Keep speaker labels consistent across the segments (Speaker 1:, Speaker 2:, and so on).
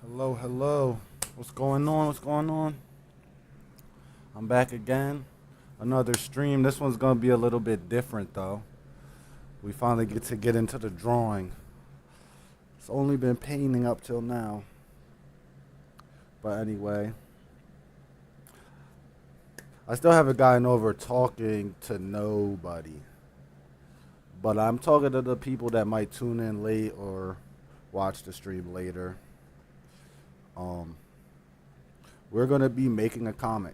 Speaker 1: Hello, hello. What's going on? What's going on? I'm back again. Another stream. This one's gonna be a little bit different though. We finally get to get into the drawing. It's only been painting up till now. But anyway, I still haven't gotten over talking to nobody. But I'm talking to the people that might tune in late or watch the stream later. Um, we're gonna be making a comic.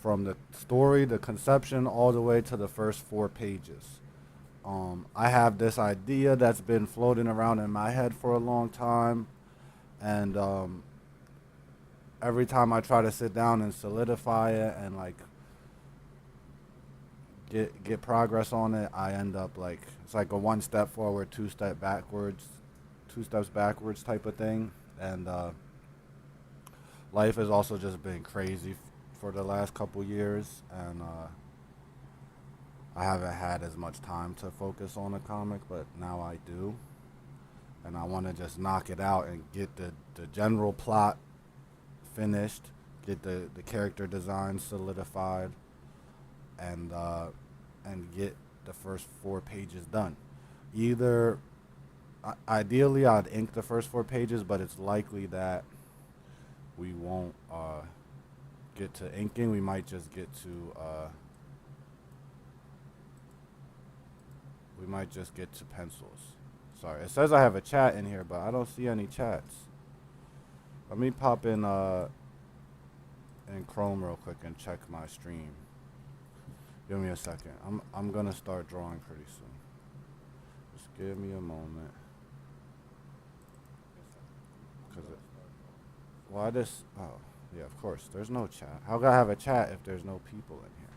Speaker 1: From the story, the conception, all the way to the first 4 pages. I have this idea that's been floating around in my head for a long time, and every time I try to sit down and solidify it and like get progress on it, I end up like it's like a 1 step forward, 2 step backwards, 2 steps backwards type of thing, and life has also just been crazy for the last couple years, and I haven't had as much time to focus on a comic, but now I do. And I want to just knock it out and get the general plot finished, get the character design solidified, and get the first 4 pages done. Either, ideally, I'd ink the first 4 pages, but it's likely that we won't get to inking. We might just get to pencils. Sorry, it says I have a chat in here, but I don't see any chats. Let me pop in Chrome real quick and check my stream. Give me a second. I'm gonna start drawing pretty soon. Just give me a moment. Cause it, why this? Oh, yeah, of course. There's no chat. How could I have a chat if there's no people in here?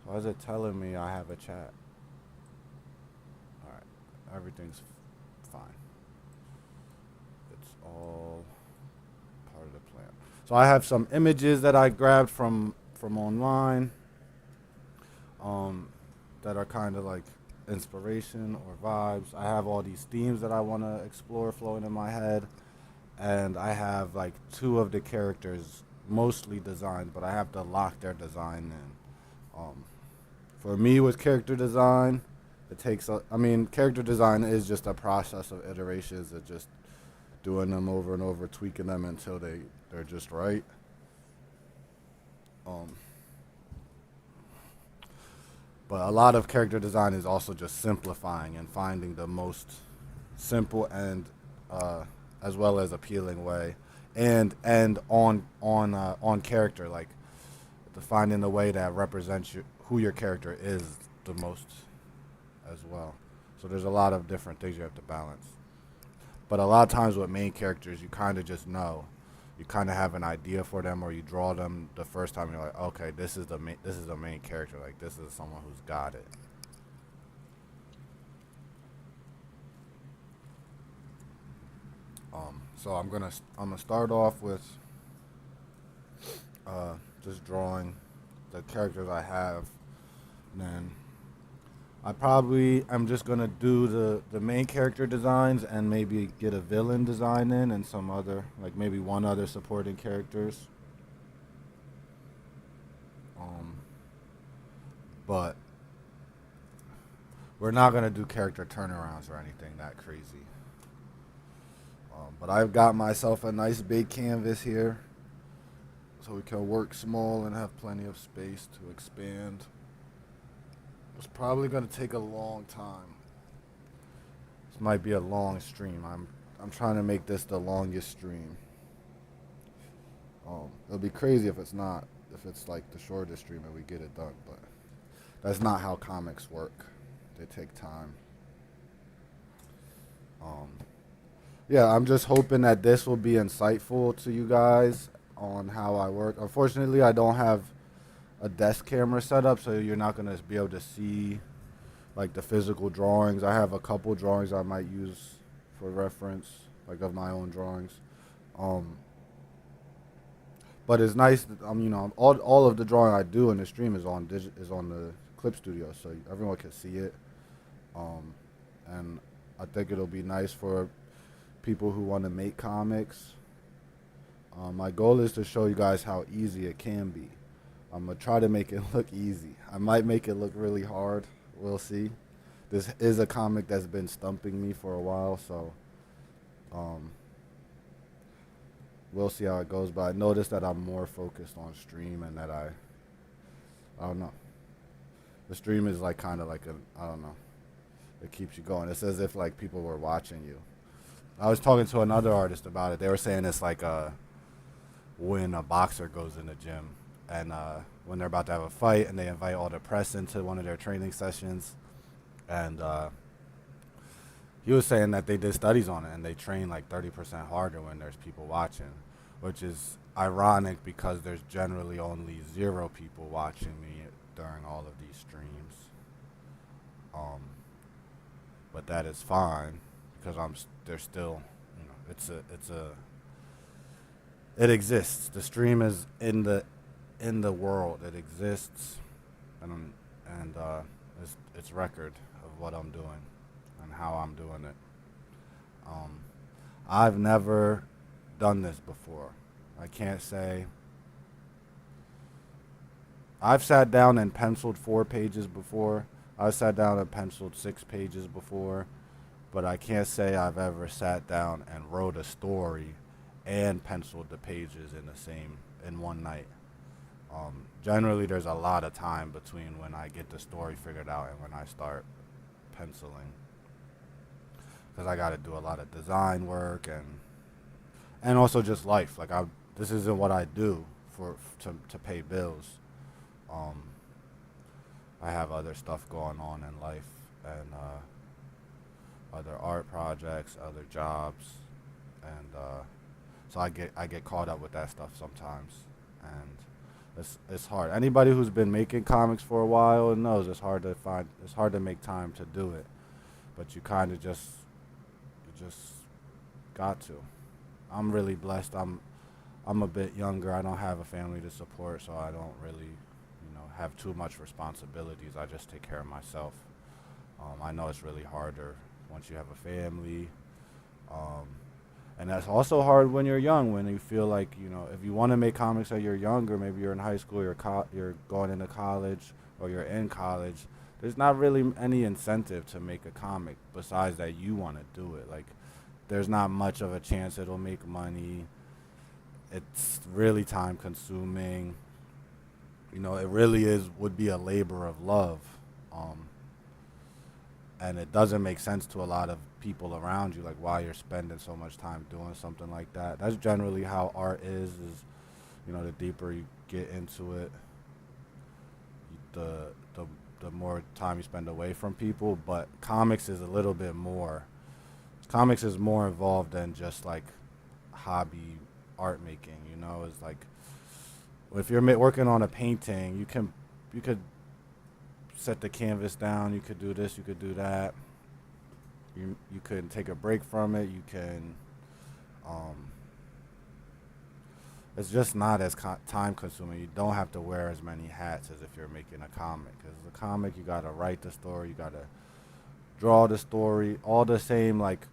Speaker 1: Why is it telling me I have a chat? All right, everything's fine. It's all part of the plan. So I have some images that I grabbed from online, that are kind of like inspiration or vibes. I have all these themes that I want to explore flowing in my head, and I have like 2 of the characters mostly designed, but I have to lock their design in. For me, with character design, I mean, character design is just a process of iterations of just doing them over and over, tweaking them until they're just right. Um, but a lot of character design is also just simplifying and finding the most simple and as well as appealing way, and on character, like finding the way that represents who your character is the most as well. So there's a lot of different things you have to balance. But a lot of times with main characters, you kind of just know. You kind of have an idea for them, or you draw them the first time. You're like, okay, this is the main character. Like this is someone who's got it. So I'm gonna start off with just drawing the characters I have. And then I'm just gonna do the main character designs and maybe get a villain design in and some other, like maybe one other supporting characters. Um, but we're not gonna do character turnarounds or anything that crazy. But I've got myself a nice big canvas here, so we can work small and have plenty of space to expand. It's probably gonna take a long time. This might be a long stream. I'm trying to make this the longest stream. It'll be crazy if it's not. If it's like the shortest stream and we get it done, but that's not how comics work. They take time. Um, yeah, I'm just hoping that this will be insightful to you guys on how I work. Unfortunately, I don't have a desk camera set up, so you're not gonna be able to see like the physical drawings. I have a couple drawings I might use for reference, like of my own drawings. Um, but it's nice that all of the drawing I do in the stream is on the Clip Studio, so everyone can see it. And I think it'll be nice for people who want to make comics My goal is to show you guys how easy it can be. I'm gonna try to make it look easy. I might make it look really hard. We'll see. This is a comic that's been stumping me for a while, so um, we'll see how it goes. But I noticed that I'm more focused on stream, and that I don't know. The stream is like kind of like I don't know. It keeps you going. It's as if like people were watching you. I was talking to another artist about it. They were saying it's like when a boxer goes in the gym and when they're about to have a fight and they invite all the press into one of their training sessions, and he was saying that they did studies on it and they train like 30% harder when there's people watching, which is ironic because there's generally only 0 people watching me during all of these streams. But that is fine because there's still, it exists. The stream is in the world. It exists, and it's record of what I'm doing and how I'm doing it. I've never done this before. I can't say. I've sat down and penciled 4 pages before. I've sat down and penciled 6 pages before, but I can't say I've ever sat down and wrote a story and penciled the pages in one night. Generally, there's a lot of time between when I get the story figured out and when I start penciling, because I got to do a lot of design work and also just life. Like this isn't what I do to pay bills. I have other stuff going on in life and other art projects, other jobs, and so I get caught up with that stuff sometimes, and it's hard. Anybody who's been making comics for a while knows it's hard to make time to do it, but you kind of just got to. I'm really blessed. I'm a bit younger. I don't have a family to support, so I don't really have too much responsibilities. I just take care of myself. I know it's really harder once you have a family, and that's also hard when you're young, when you feel like, if you want to make comics that you're younger, maybe you're in high school, you're going into college, or you're in college, there's not really any incentive to make a comic besides that you want to do it. Like, there's not much of a chance it'll make money. It's really time consuming. It really would be a labor of love. And it doesn't make sense to a lot of people around you, like why you're spending so much time doing something like that. That's generally how art is the deeper you get into it, the more time you spend away from people. But comics is a little bit more. Comics is more involved than just like hobby art making. It's like, if you're working on a painting, you could set the canvas down. You could do this. You could do that. You could take a break from it. You can. It's just not as time consuming. You don't have to wear as many hats as if you're making a comic. Because a comic, you gotta write the story. You gotta draw the story. All the same like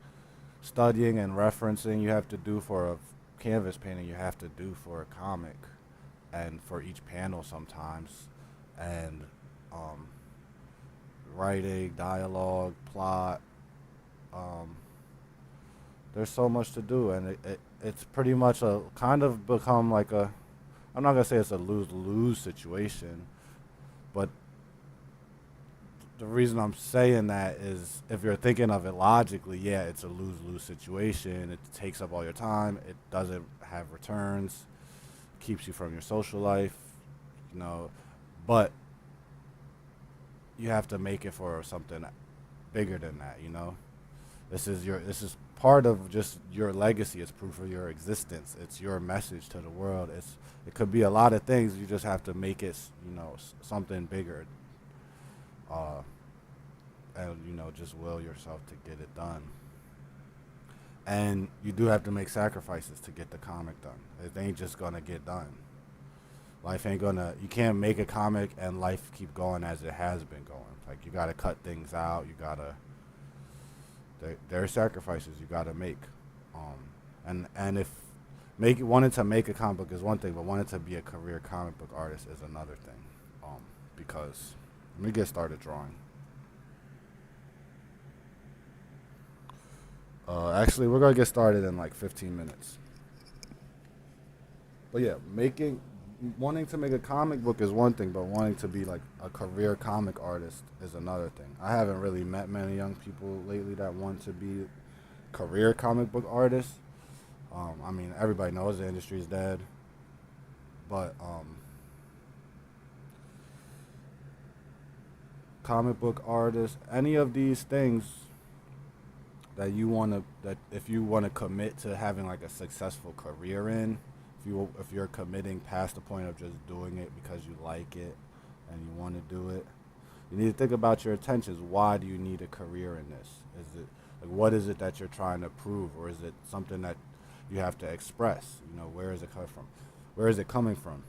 Speaker 1: studying and referencing you have to do for a canvas painting, you have to do for a comic. And for each panel sometimes, and writing, dialogue, plot. There's so much to do, and it's pretty much a kind of become like I'm not gonna say it's a lose-lose situation, but the reason I'm saying that is if you're thinking of it logically, yeah, it's a lose-lose situation. It takes up all your time. It doesn't have returns. Keeps you from your social life, but you have to make it for something bigger than that. This is part of just your legacy. It's proof of your existence. It's your message to the world. It could be a lot of things. You just have to make it something bigger, and just will yourself to get it done. And you do have to make sacrifices to get the comic done. It ain't just gonna get done. You can't make a comic and life keep going as it has been going. Like, you gotta cut things out. There are sacrifices you gotta make. And if wanting to make a comic book is one thing, but wanting to be a career comic book artist is another thing. Because let me get started drawing. Actually, we're gonna get started in like 15 minutes. But yeah, wanting to make a comic book is one thing, but wanting to be like a career comic artist is another thing. I haven't really met many young people lately that want to be career comic book artists. I mean, everybody knows the industry is dead, but comic book artists, any of these things that if you want to commit to having like a successful career in, if you're committing past the point of just doing it because you like it and you want to do it, you need to think about your intentions. Why do you need a career in this? Is it like, what is it that you're trying to prove, or is it something that you have to express? You know, where is it coming from? Where is it coming from?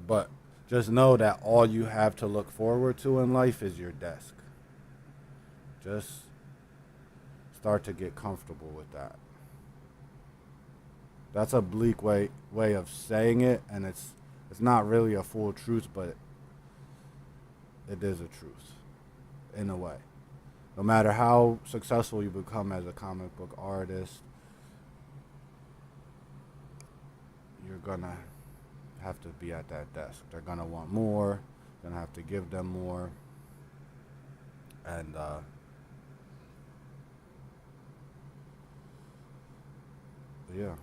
Speaker 1: But just know that all you have to look forward to in life is your desk. Just start to get comfortable with that. That's a bleak way of saying it, and it's not really a full truth, but it is a truth in a way. No matter how successful you become as a comic book artist, you're gonna have to be at that desk. They're gonna want more. You're gonna have to give them more, and yeah,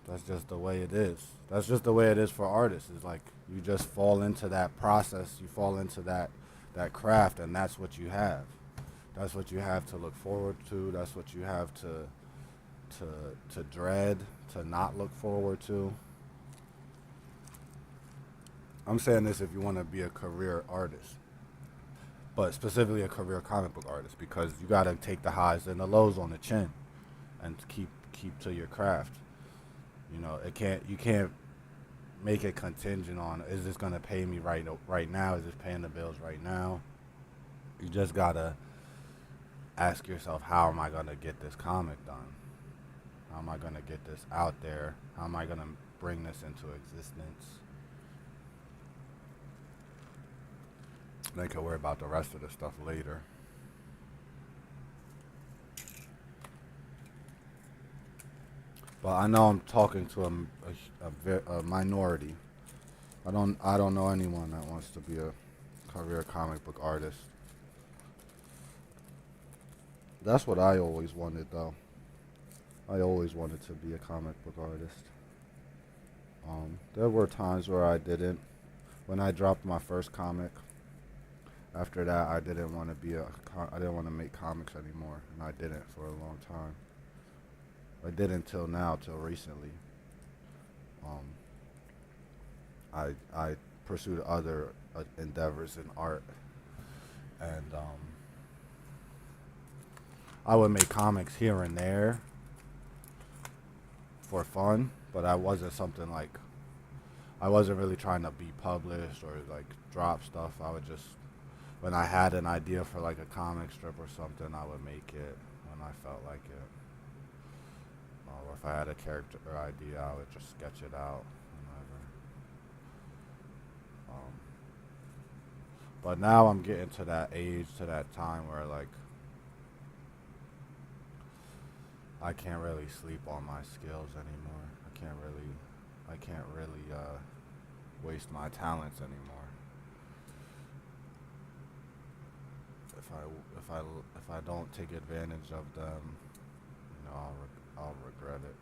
Speaker 1: that's just the way it is. That's just the way it is for artists. It's like you just fall into that process. You fall into that craft, and that's what you have. That's what you have to look forward to. That's what you have to dread, to not look forward to. I'm saying this if you want to be a career artist, but specifically a career comic book artist, because you got to take the highs and the lows on the chin, and keep to your craft. You know, you can't make it contingent on, is this gonna pay me right now? Is this paying the bills right now? You just gotta ask yourself, how am I gonna get this comic done? How am I gonna get this out there? How am I gonna bring this into existence? Then can worry about the rest of the stuff later. But I know I'm talking to a minority. I don't know anyone that wants to be a career comic book artist. That's what I always wanted, though. I always wanted to be a comic book artist. There were times where I didn't. When I dropped my first comic, after that, I didn't want to make comics anymore, and I didn't for a long time. I did until now, till recently. I pursued other endeavors in art, and I would make comics here and there for fun, but I wasn't really trying to be published or like drop stuff. I would just, when I had an idea for like a comic strip or something, I would make it when I felt like it. Or if I had a character idea, I would just sketch it out. But now I'm getting to that age, to that time where like I can't really sleep on my skills anymore. I can't really waste my talents anymore. If I don't take advantage of them, you know, I'll regret it.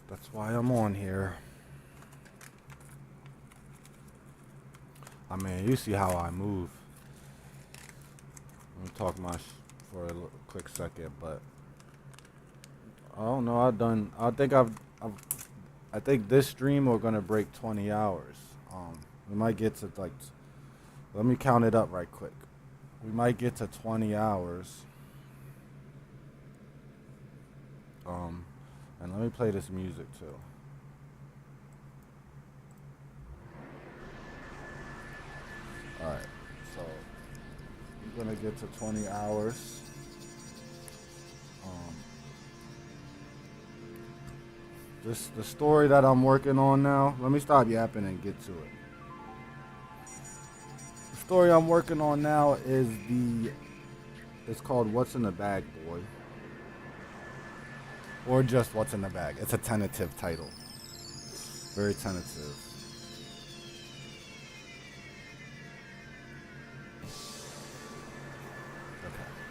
Speaker 1: That's why I'm on here. I mean, you see how I move. I'm gonna talk for a quick second, but I don't know. I think this stream we're gonna break 20 hours. We might get to like. Let me count it up right quick. We might get to 20 hours. And let me play this music too. Alright, so gonna get to 20 hours. Um, the story that I'm working on now. Let me stop yapping and get to it. The story I'm working on now is it's called "What's in the Bag, Boy," or just "What's in the Bag." It's a tentative title, very tentative. Okay.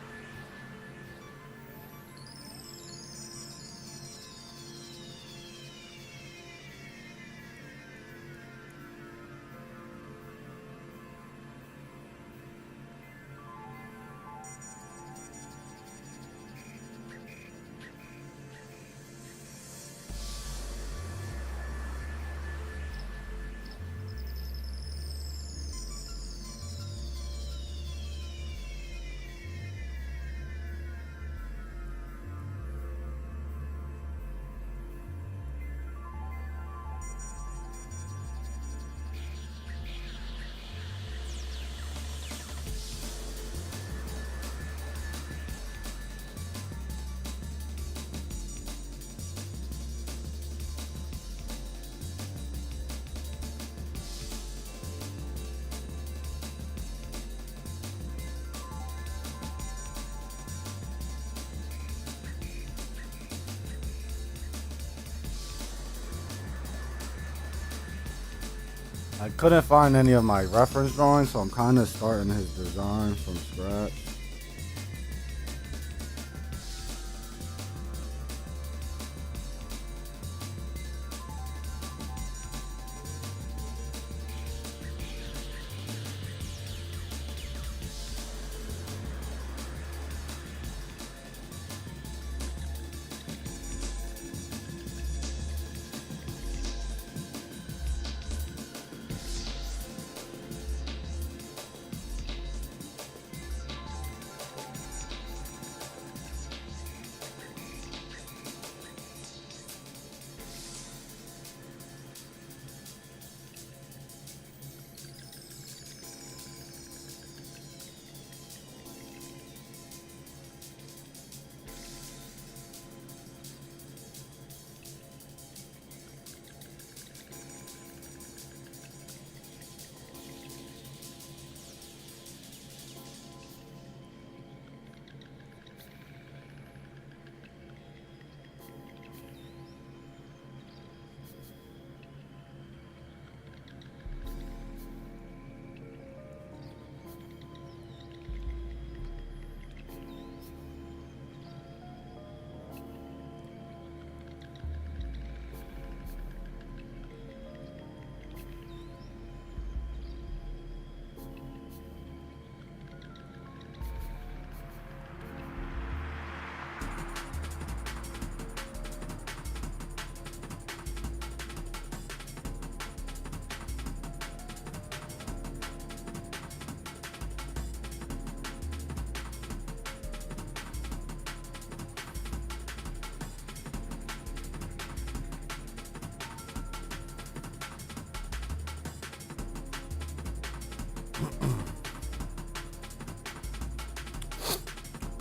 Speaker 1: I couldn't find any of my reference drawings, so I'm kind of starting his design from scratch.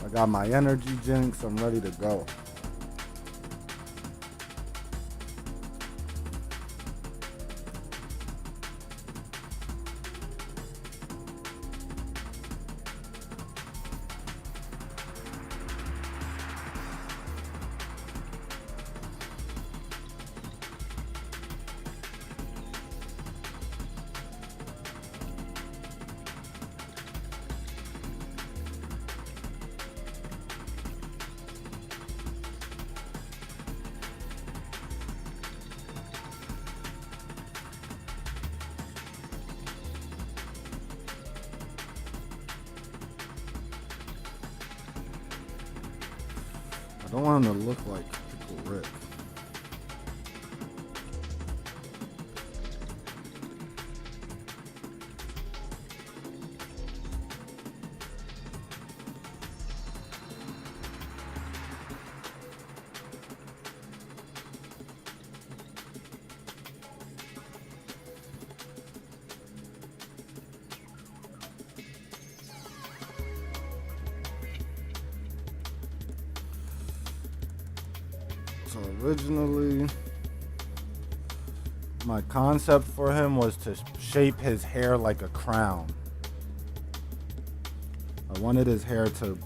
Speaker 1: I got my energy drinks. I'm ready to go. I don't want him to look like Pickle Rick. So originally, my concept for him was to shape his hair like a crown. I wanted his hair to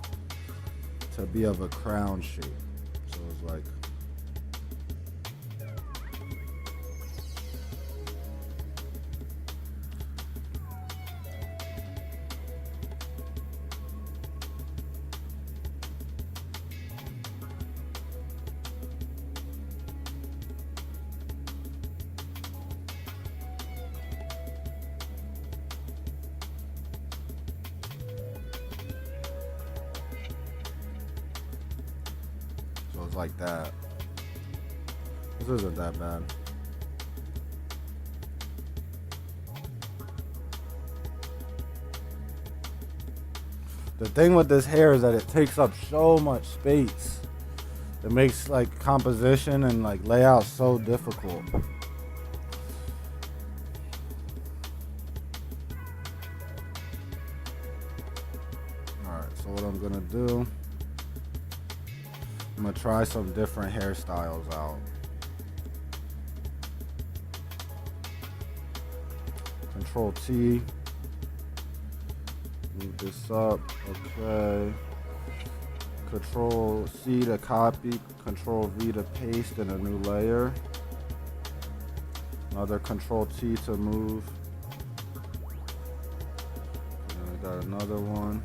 Speaker 1: be of a crown shape. So it's like, like that. This isn't that bad. The thing with this hair is that it takes up so much space. It makes like composition and like layout so difficult. Alright, so what I'm gonna do, I'm gonna try some different hairstyles out. Control T. Move this up. Okay. Control C to copy. Control V to paste in a new layer. Another Control T to move. And I got another one.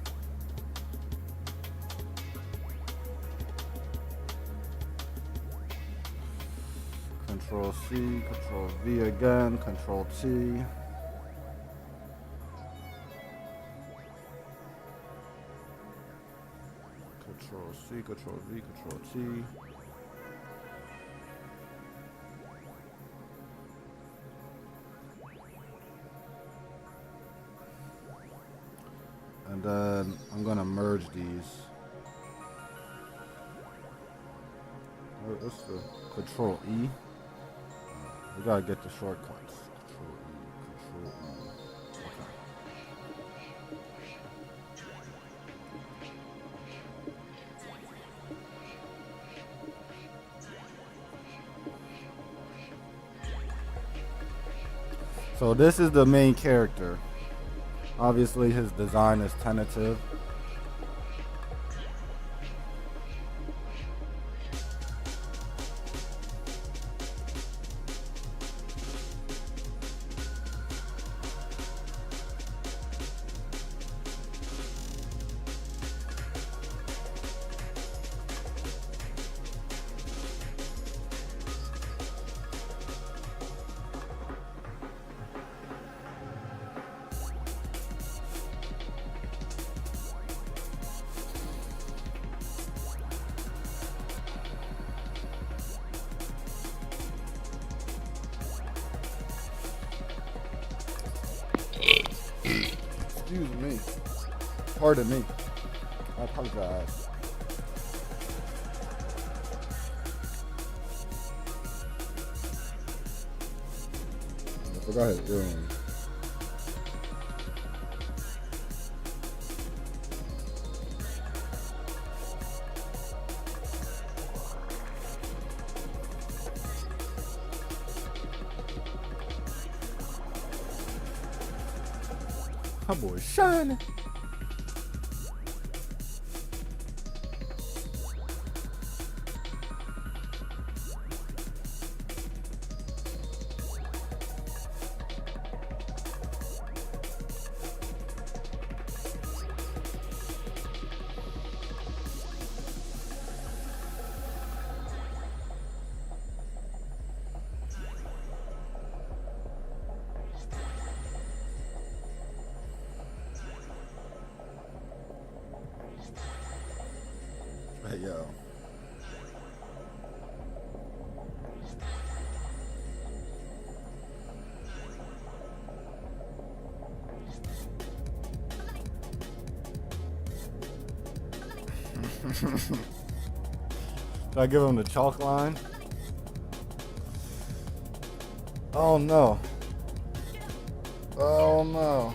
Speaker 1: Control C, Control V again, Control T. Control C, Control V, Control T. And then I'm gonna merge these. What's the Control E? We gotta get the shortcuts. Control E, Control E. Okay. So this is the main character. Obviously his design is tentative. Excuse me. Pardon me. I apologize. I forgot his earring. My boy's shining. Hey, yo. Should I give him the chalk line? Oh no. Oh no.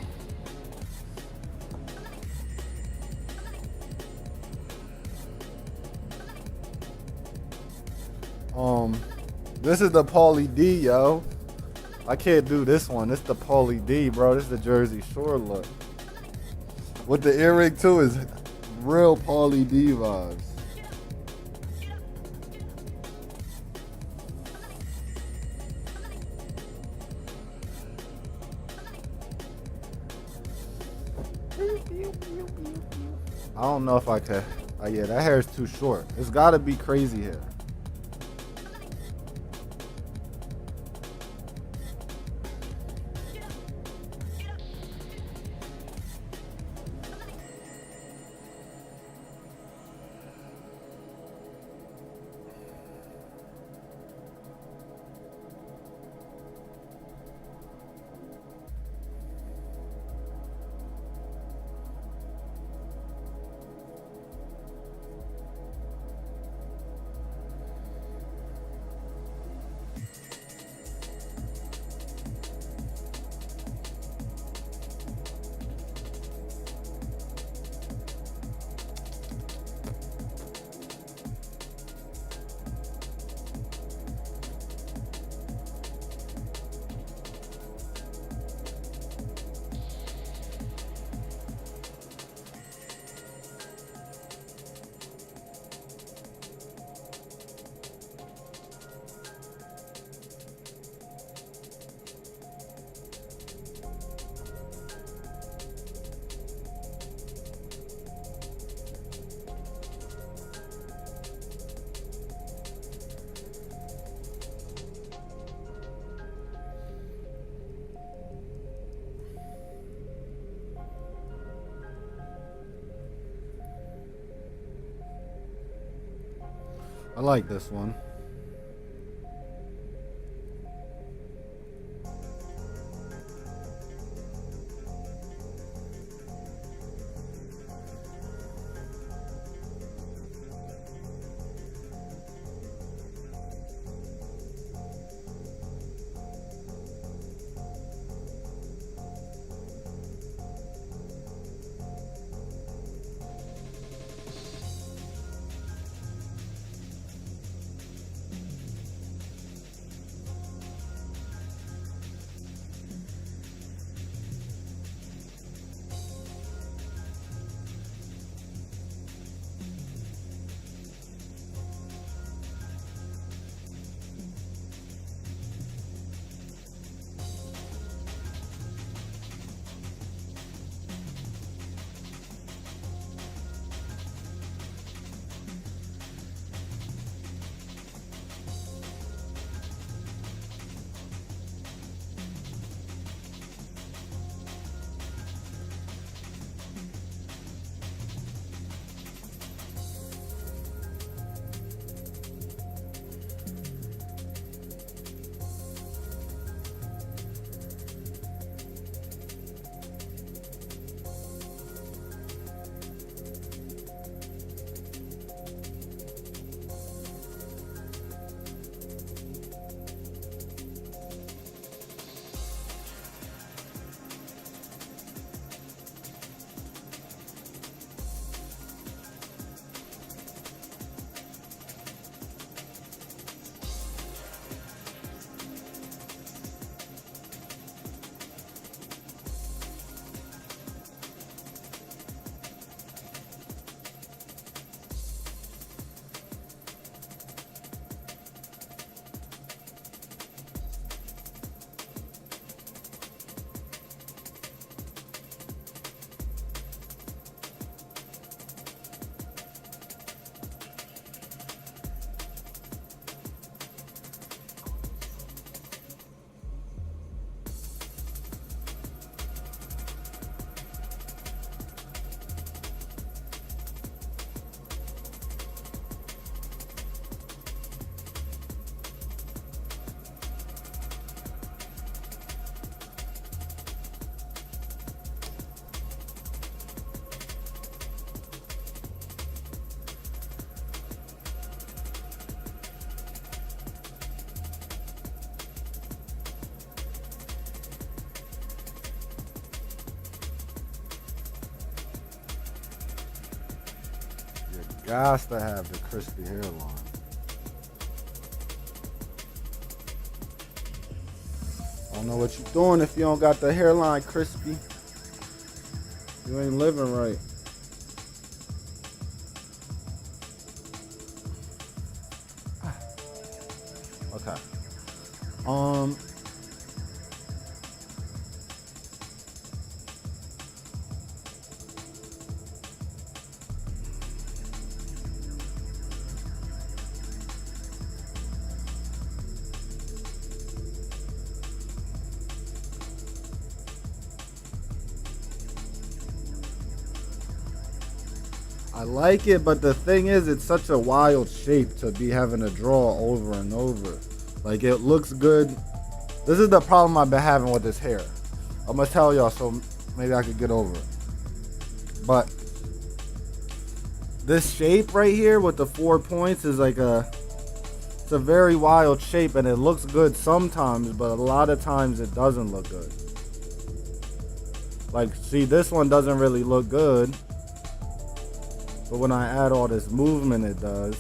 Speaker 1: This is the Pauly D, yo. I can't do this one. This is the Pauly D, bro. This is the Jersey Shore look. With the earring too is real Pauly D vibes. I don't know if I could. Yeah, that hair is too short. It's gotta be crazy hair. I like this one. Gots to have the crispy hairline. don't know what you're doing if you don't got the hairline crispy. You ain't living right. Okay. I like it, but the thing is, it's such a wild shape to be having to draw over and over. Like, it looks good. This is the problem I've been having with this hair. I'm gonna tell y'all, so maybe I could get over it. But this shape right here with the 4 points is like it's a very wild shape, and it looks good sometimes, but a lot of times it doesn't look good. Like, see, this one doesn't really look good. But when I add all this movement, it does.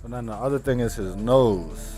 Speaker 1: And then the other thing is his nose.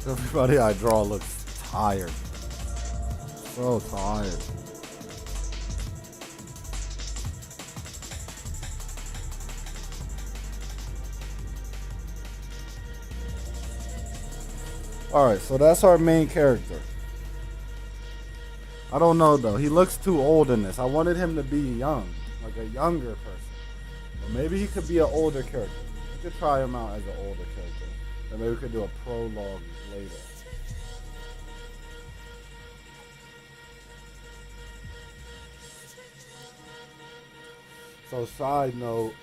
Speaker 1: Everybody I draw looks tired. So tired. Alright, so that's our main character. I don't know though. He looks too old in this. I wanted him to be young, like a younger person. Or maybe he could be an older character. We could try him out as an older character. And maybe we could do a prologue later. So side note,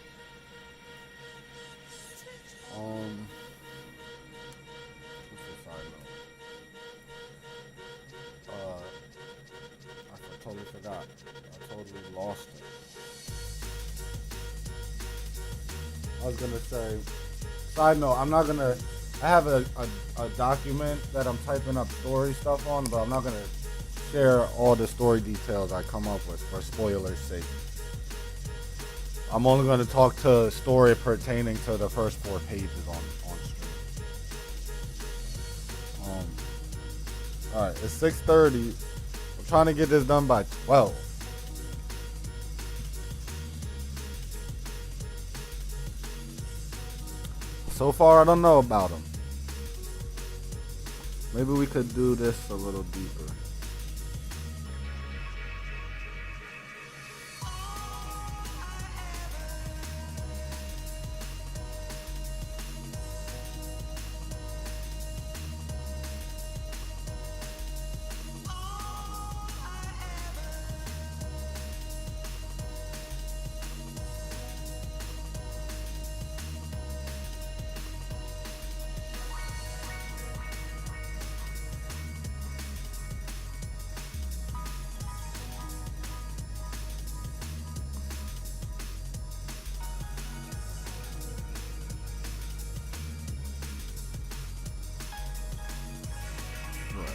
Speaker 1: what's the side note? I totally forgot. I totally lost it. I was gonna say, side note, I have a document that I'm typing up story stuff on, but I'm not gonna share all the story details I come up with for spoilers' sake. I'm only going to talk to story pertaining to the first 4 pages on stream. Alright, it's 6:30. I'm trying to get this done by 12. So far, I don't know about him. Maybe we could do this a little deeper.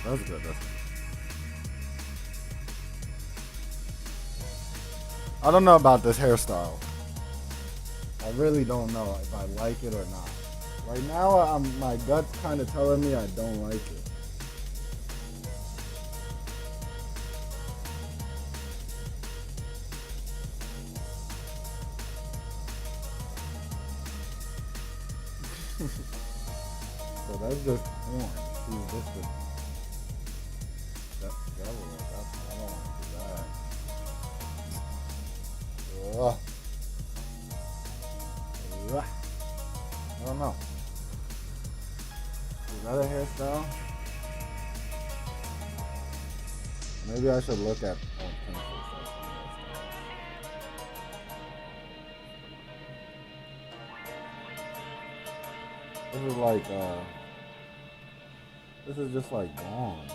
Speaker 1: That's good. That's good. I don't know about this hairstyle. I really don't know if I like it or not. Right now, my gut's kind of telling me I don't like it. So that's just orange. See, this is that's yellow. That's, I don't want to do that. Ugh. Ugh. I don't know. Is that a hairstyle? Maybe I should look at on Pinterest. This is like this is just like gone.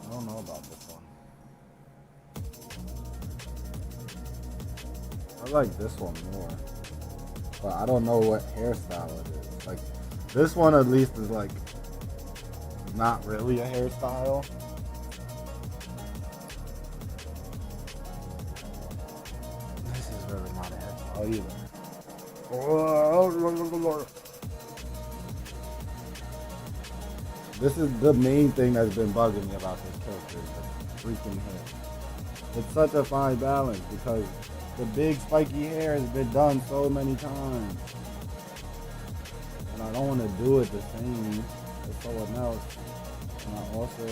Speaker 1: I don't know about this one. I like this one more, but I don't know what hairstyle it is. Like this one at least is like not really a hairstyle. This is really not a hairstyle either. This is the main thing that's been bugging me about this character, is the freaking hair. It's such a fine balance because the big spiky hair has been done so many times. And I don't want to do it the same as someone else. And I also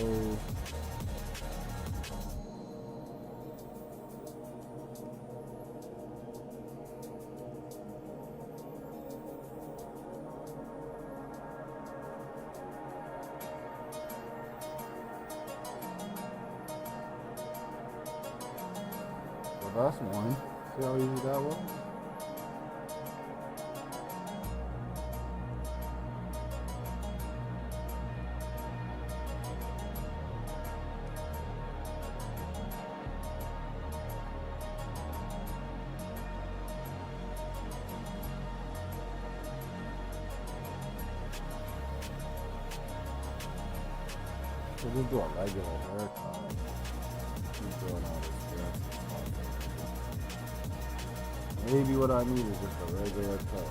Speaker 1: so that's one. See how easy that was? So just do a regular haircut. Keep doing all this stuff. Maybe what I need is just a regular cut.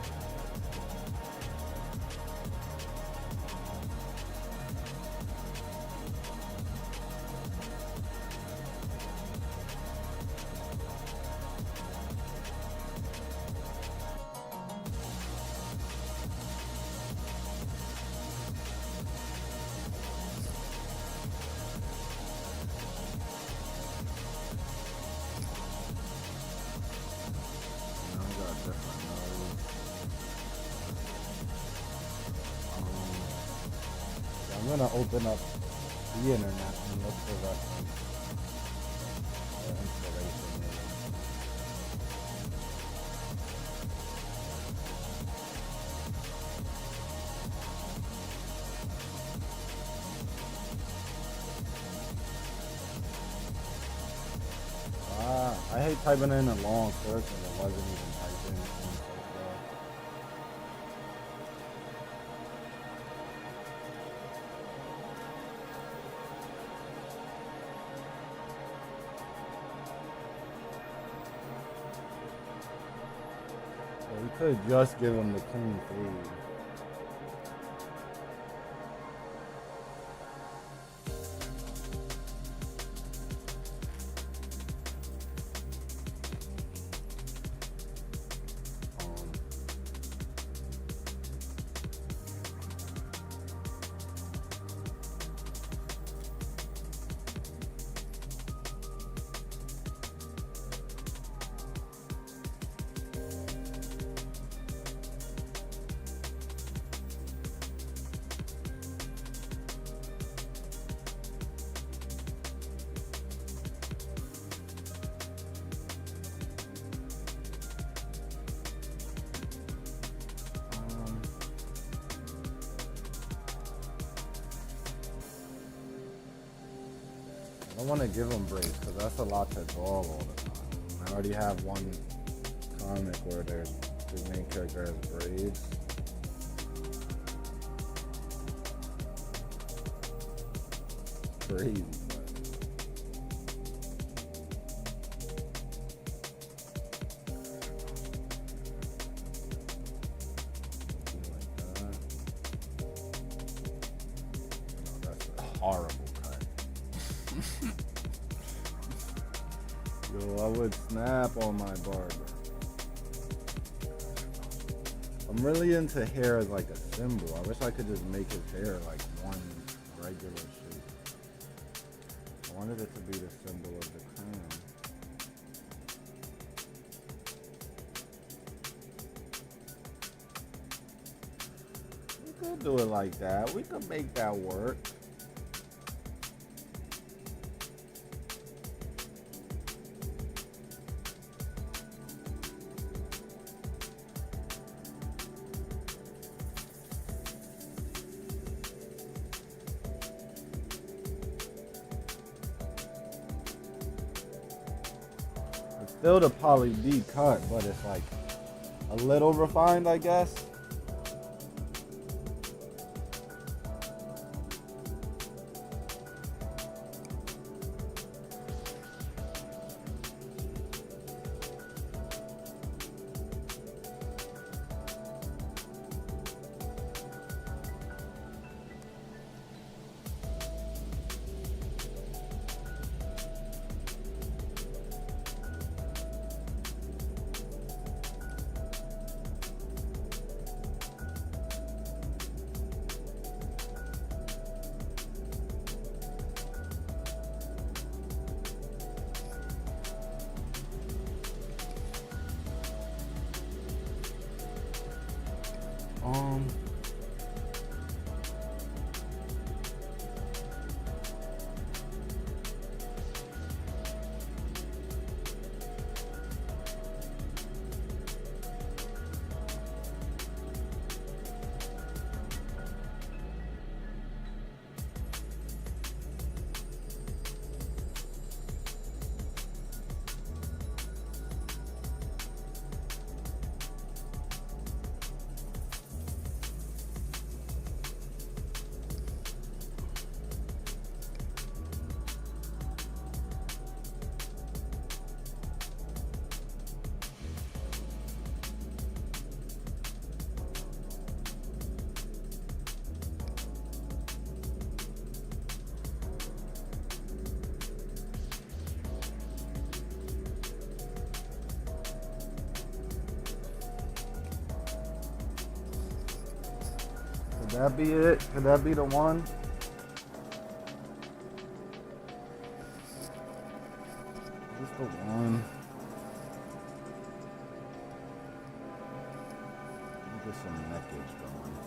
Speaker 1: I'm gonna open up the internet and look for that inspiration. I hate typing in a long search and it wasn't even typed in. We could just give him the clean food. don't want to give them braids because that's a lot to draw all the time. I already have one comic where the main character has braids. Crazy. Horrible cut. Yo, I would snap on my barber. I'm really into hair as like a symbol. I wish I could just make his hair like one regular shape. I wanted it to be the symbol of the crown. We could do it like that. We could make that work. Still the poly D cut, but it's like a little refined, I guess. Um, could that be it? Could that be the one? Is this the one? Let me get some neckage going.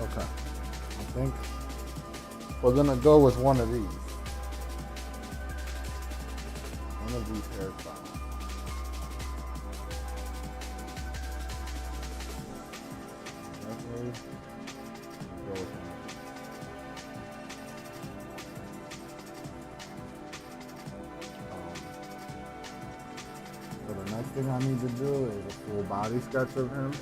Speaker 1: Okay. I think we're gonna go with one of these. One of these hairstyles. Definitely go with one. So the next thing I need to do is a full body sketch of him.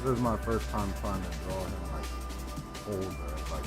Speaker 1: This is my first time trying to draw him like older, like.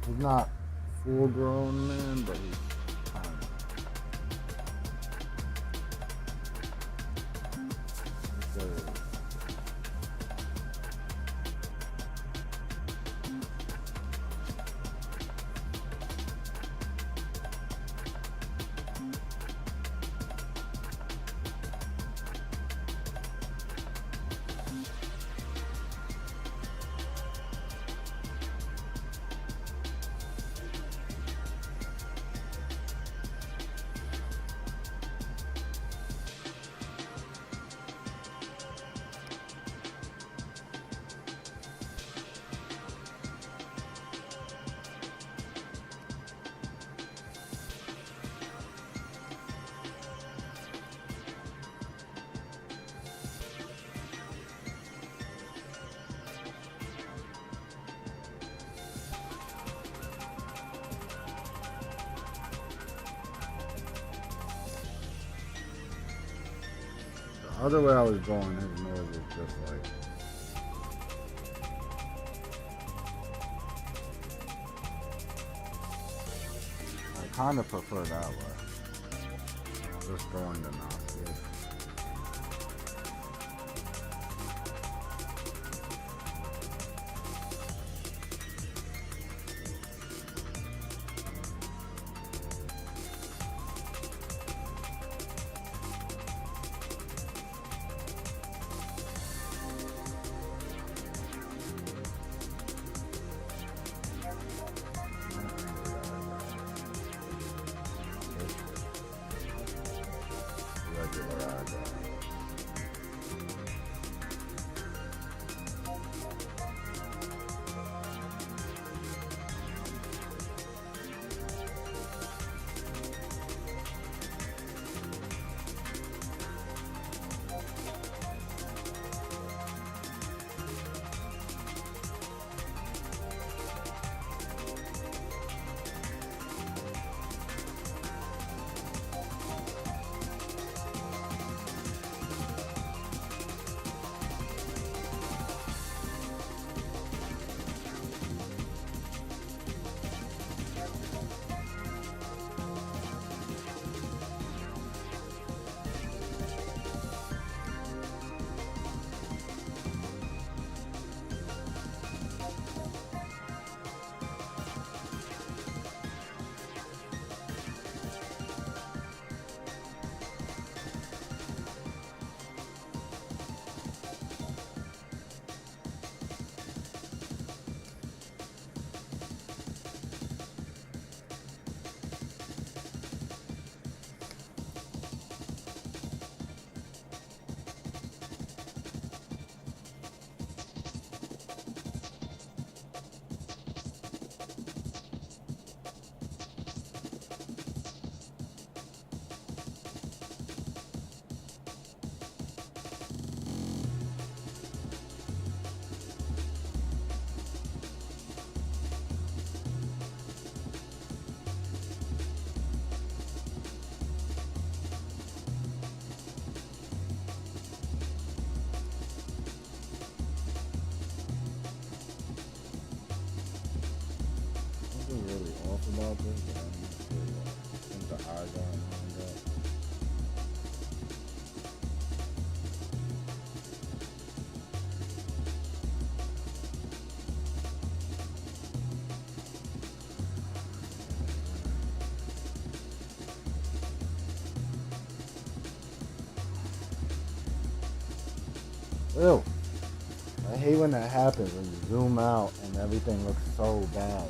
Speaker 1: He's not full grown man, but he's kind of. So, the other way I was going, his nose was just like. I kind of prefer that way. Just going the nostrils. Regular eyebrow. Really off about this, but I'm not sure what. I think the eyes are lined up. Ew. I hate when that happens, when you zoom out and everything looks so bad.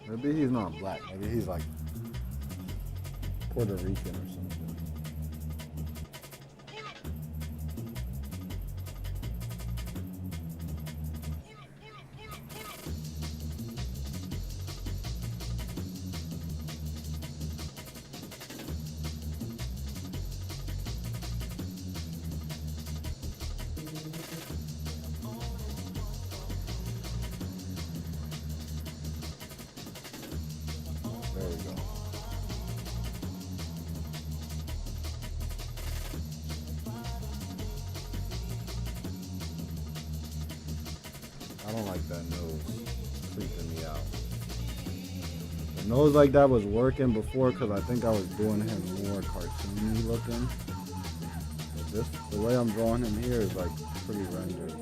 Speaker 1: Maybe he's not black. Maybe he's like Puerto Rican or something. There we go. I don't like that nose. It's creeping me out. The nose like that was working before because I think I was doing him more cartoony looking. But this, the way I'm drawing him here is like pretty rendered.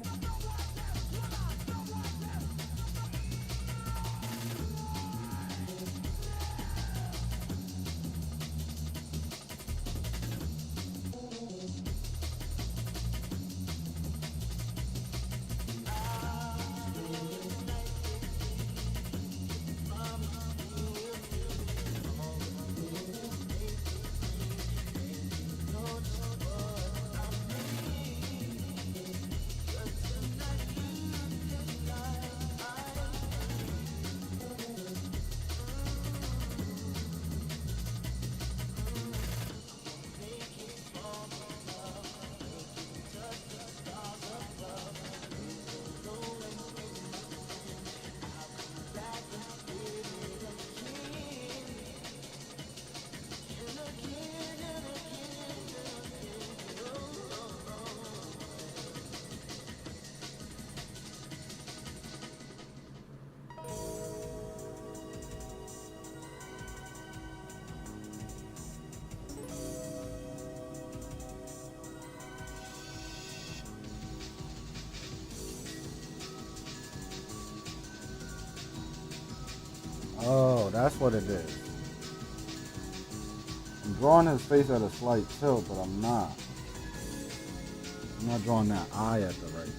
Speaker 1: Oh, that's what it is. I'm drawing his face at a slight tilt, but I'm not. I'm not drawing that eye at the right tilt.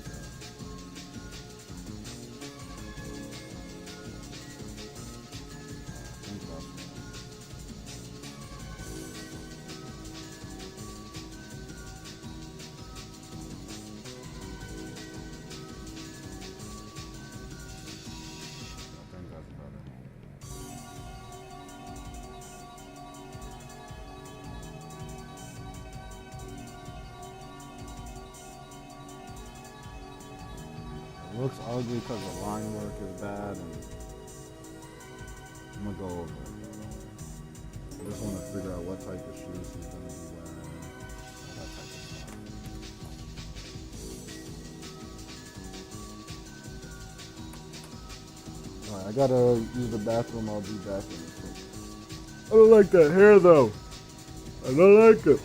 Speaker 1: I think that's right. I think that's better. It looks ugly because the line work is bad, and I'm gonna go over it. I just want to figure out what type of shoes he's gonna be wearing, all that type of stuff. Alright, I gotta use the bathroom. I'll be back in a second. I don't like that hair though. I don't like it.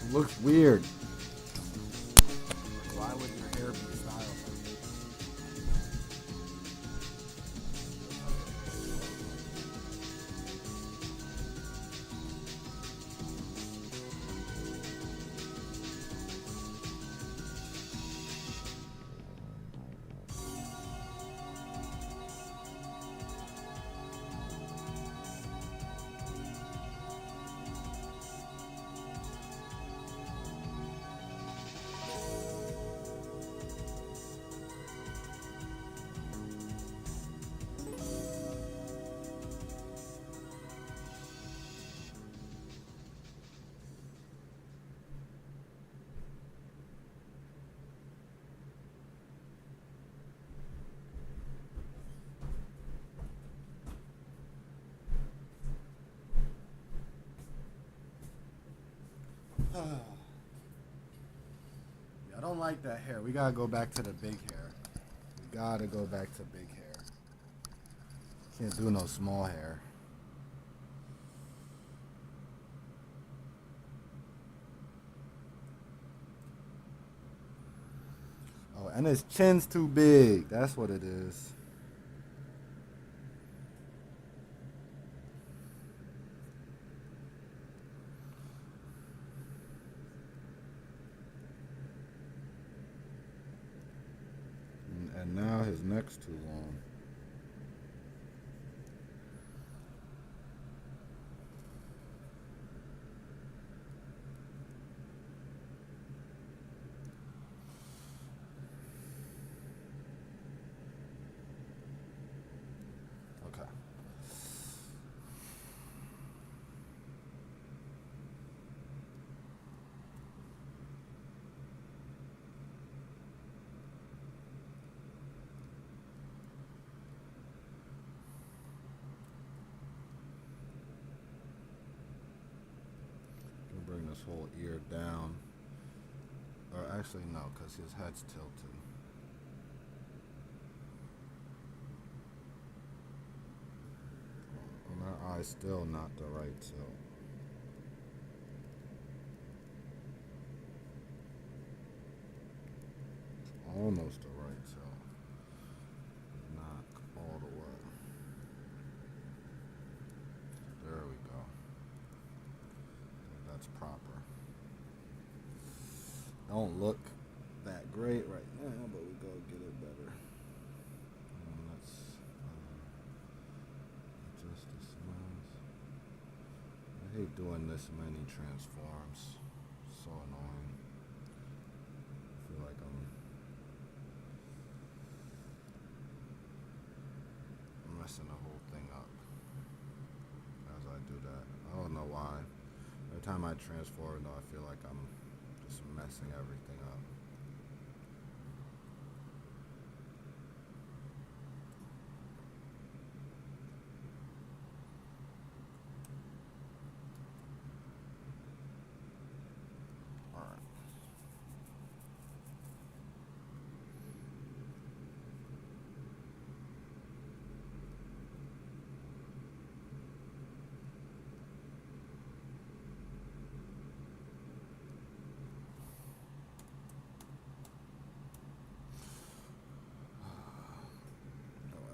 Speaker 1: It looks weird. Why would your hair be styled like this? I don't like that hair. We gotta go back to the big hair. We gotta go back to big hair. Can't do no small hair. Oh, and his chin's too big. That's what it is. And now his necks too long. Okay. Bring this whole ear down. Or actually, no, because his head's tilted. And that eye's still not the right tilt. Almost the right tilt. Not all the way. There we go. That's proper. Don't look that great right now, but we go get it better. Let's adjust the size. I hate doing this many transforms. So annoying. I feel like I'm messing the whole thing up as I do that. I don't know why. Every time I transform, though, I feel like I'm just messing everything up. Alright.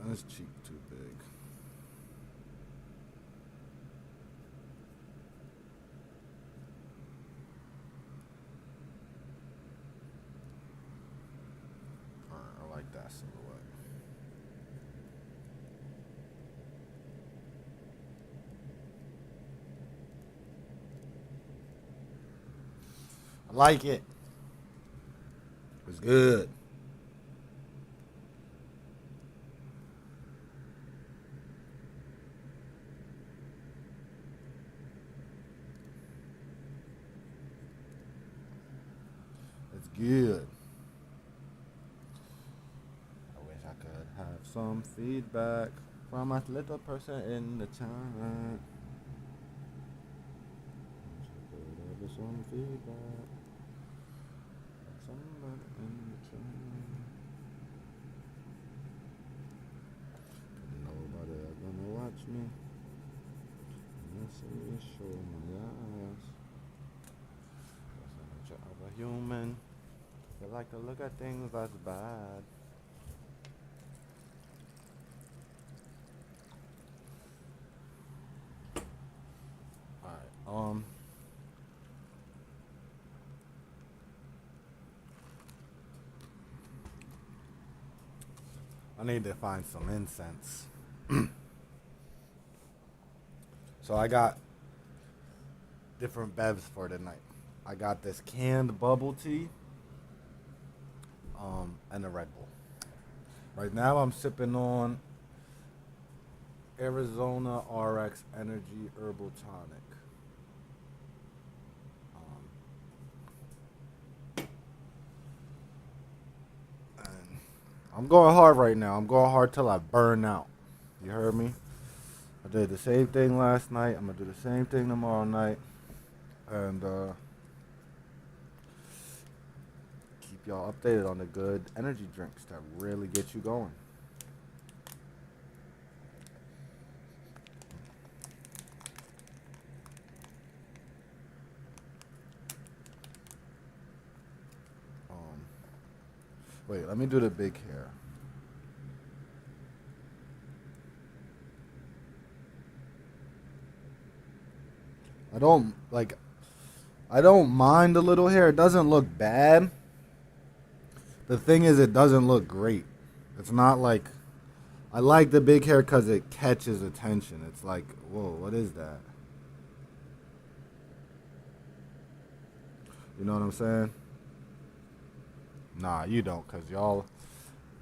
Speaker 1: This cheek too big. Alright, I like that silhouette. I like it. It's good. Good. I wish I could have some feedback from a little person in the chat. Wish I could have some feedback from somebody in the chat. Nobody gonna watch me. Unless I show my eyes. Of a human. They like to look at things that's bad. Alright, I need to find some incense. So I got different bevs for tonight. I got this canned bubble tea. And a Red Bull. Right now I'm sipping on Arizona RX Energy Herbal Tonic. And I'm going hard right now. I'm going hard till I burn out. You heard me? I did the same thing last night. I'm going to do the same thing tomorrow night. And keep y'all updated on the good energy drinks that really get you going. Wait, let me do the big hair. I don't mind the little hair. It doesn't look bad. The thing is, it doesn't look great. It's not like I like the big hair because it catches attention. It's like, whoa, what is that? You know what I'm saying? Nah, you don't, cause y'all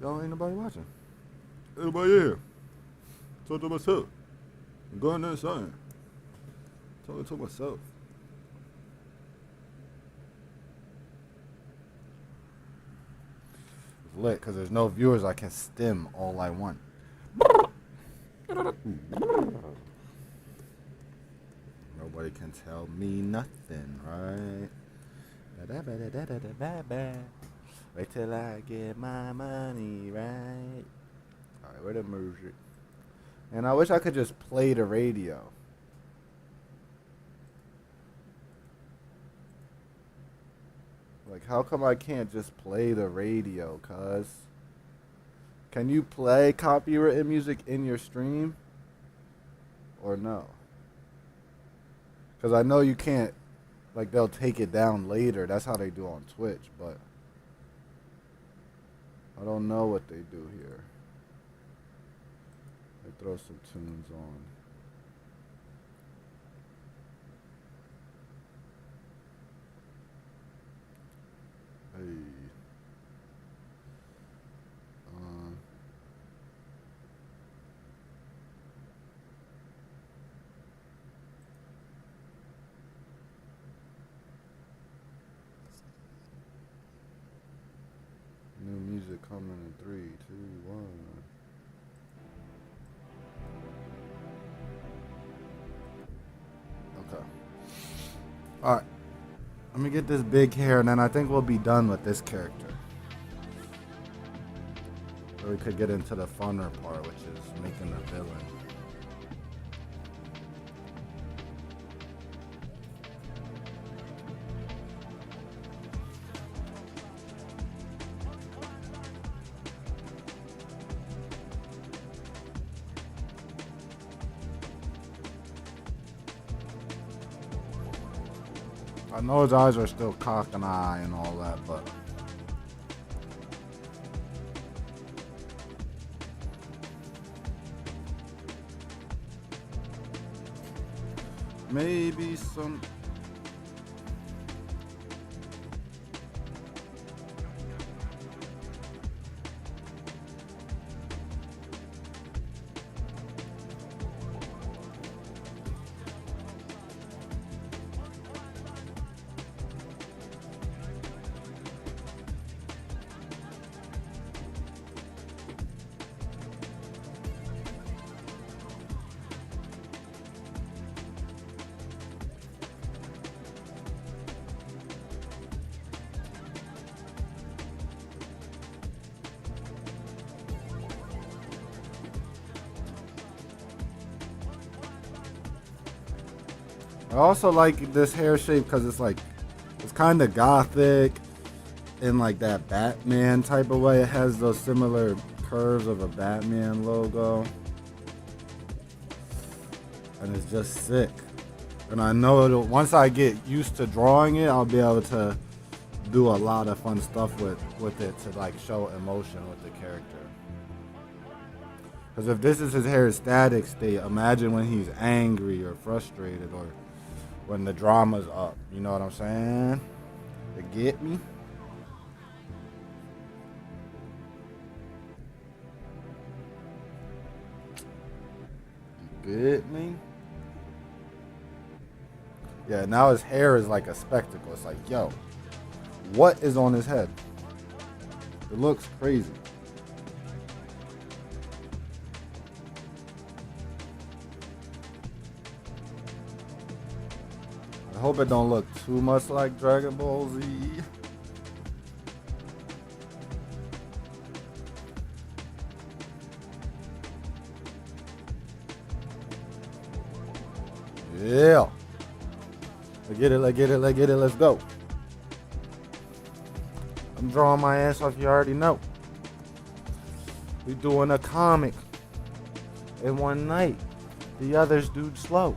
Speaker 1: ain't nobody watching. Ain't nobody here. Talk to myself. I'm going inside. Talking to myself. It's lit, cause there's no viewers. I can stim all I want. Nobody can tell me nothing, right? Wait till I get my money, right? Alright, where the music? And I wish I could just play the radio. Like, how come I can't just play the radio, cuz? Can you play copywritten music in your stream? Or no? Because I know you can't, like, they'll take it down later. That's how they do on Twitch, but I don't know what they do here. They throw some tunes on. Hey. New music coming in 3, 2, 1. Okay. Alright. Let me get this big hair and then I think we'll be done with this character. Or we could get into the funner part, which is making the villain. I know his eyes are still cocked and eye and all that, but maybe some. I also like this hair shape because it's like, it's kind of gothic in like that Batman type of way. It has those similar curves of a Batman logo. And it's just sick. And I know once I get used to drawing it, I'll be able to do a lot of fun stuff with it to like show emotion with the character. Because if this is his hair static state, imagine when he's angry or frustrated or when the drama's up. You know what I'm saying? You get me? You get me? Yeah, now his hair is like a spectacle. It's like, yo, what is on his head? It looks crazy. I hope it don't look too much like Dragon Ball Z. Yeah. Let's get it, let's get it, let's get it, let's go. I'm drawing my ass off, you already know. We doing a comic in one night. The others do slow.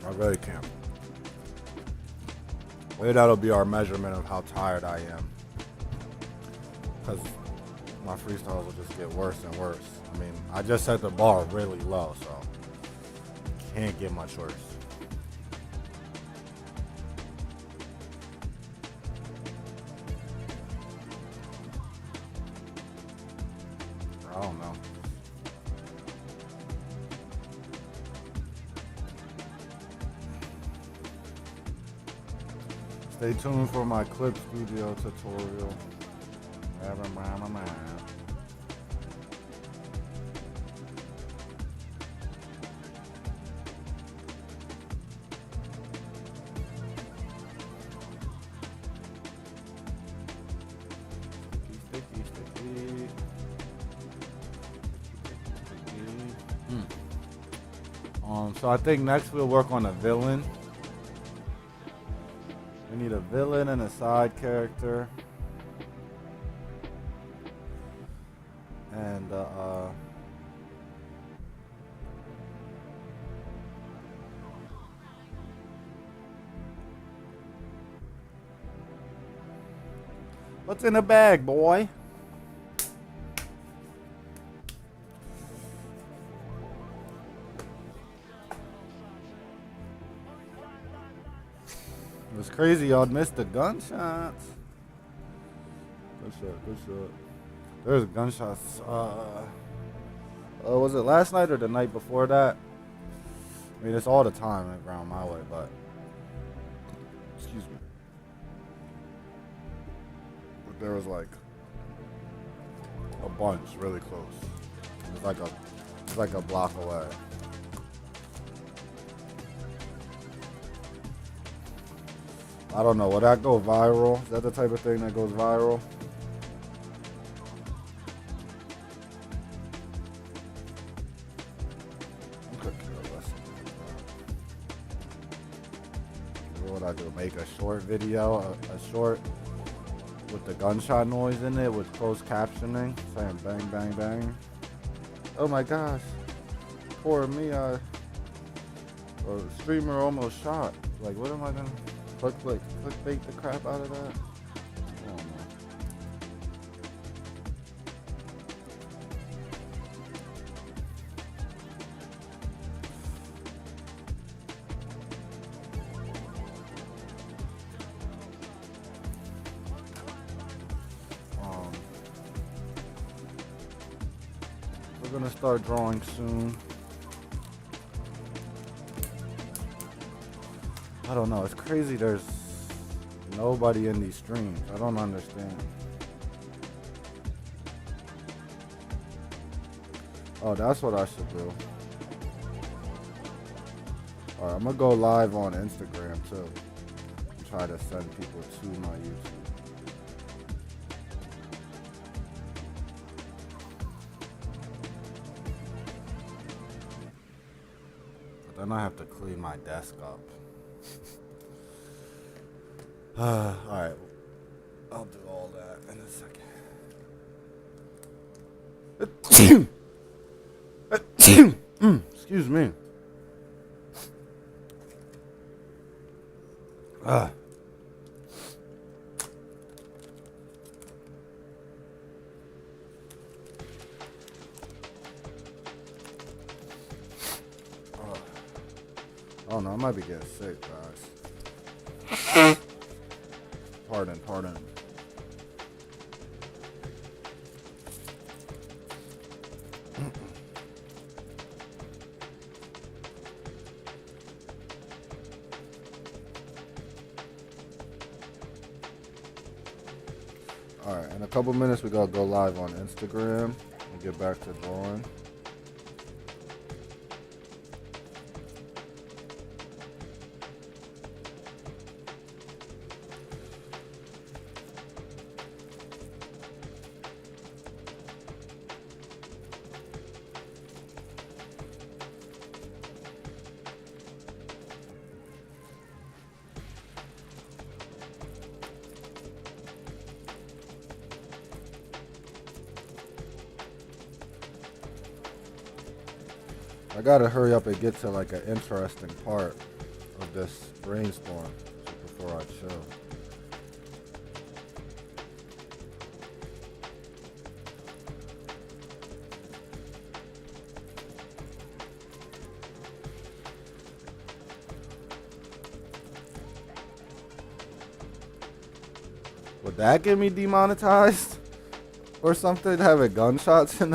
Speaker 1: I really can't. Maybe that'll be our measurement of how tired I am. because my freestyles will just get worse and worse. I mean, I just set the bar really low, so can't get much worse. I don't know. Stay tuned for my clip studio tutorial. So I think next we'll work on a villain. We need a villain and a side character. And what's in the bag, boy? It was crazy, y'all missed the gunshots. Good shot. There's gunshots. Was it last night or the night before that? I mean, it's all the time around my way, but excuse me. But there was like a bunch really close. It was like a block away. I don't know. Will that go viral? Is that the type of thing that goes viral? What would I do? Make a short video, a short with the gunshot noise in it with closed captioning, saying bang, bang, bang. Oh my gosh. Poor me. A streamer almost shot. Like, what am I gonna... Clickbait the crap out of that? I don't know. We're gonna start drawing soon. I don't know. It's crazy. There's nobody in these streams. I don't understand. Oh, that's what I should do. Alright, I'm gonna go live on Instagram too. And try to send people to my YouTube. But then I have to clean my desk up. Alright, I'll do all that in a second. Excuse me. Oh no, I might be getting sick, guys. Pardon. Alright, in a couple minutes we gotta go live on Instagram and get back to drawing. I gotta hurry up and get to like an interesting part of this brainstorm before I chill. Would that get me demonetized or something? Having gunshots in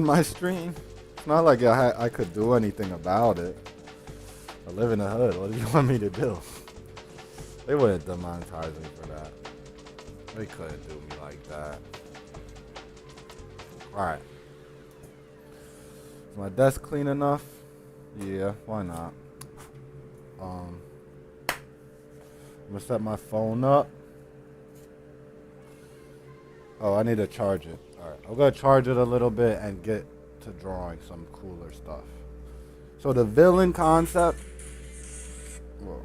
Speaker 1: my stream? It's not like I could do anything about it. I live in the hood. What do you want me to do? They wouldn't demonetize me for that. They couldn't do me like that. Alright. Is my desk clean enough? Yeah, why not? I'm gonna set my phone up. Oh, I need to charge it. Alright, I'm gonna charge it a little bit and get to drawing some cooler stuff. So the villain concept, whoa,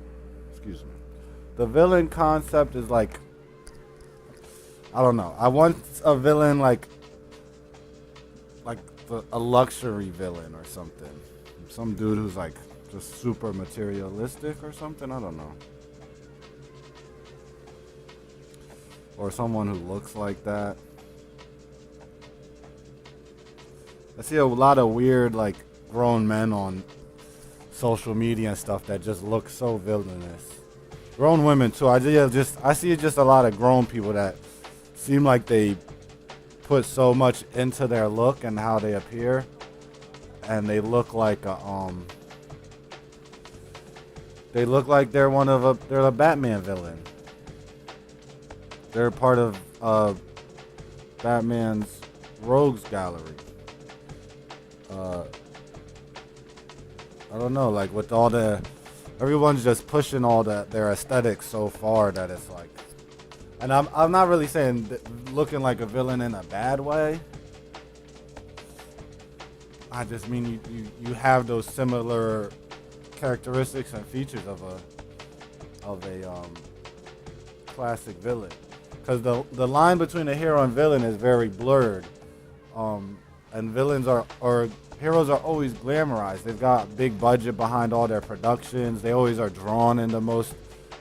Speaker 1: excuse me. The villain concept is like, I don't know. I want a villain like a luxury villain or something. Some dude who's like just super materialistic or something. I don't know. Or someone who looks like that. I see a lot of weird like grown men on social media and stuff that just look so villainous. Grown women too. I see just a lot of grown people that seem like they put so much into their look and how they appear, and they look like they're a Batman villain. They're part of Batman's rogues gallery. I don't know, like with all everyone's just pushing their aesthetics so far that it's like, and I'm not really saying looking like a villain in a bad way. I just mean you have those similar characteristics and features of a classic villain, because the line between a hero and villain is very blurred, and heroes are always glamorized. They've got big budget behind all their productions. They always are drawn in the most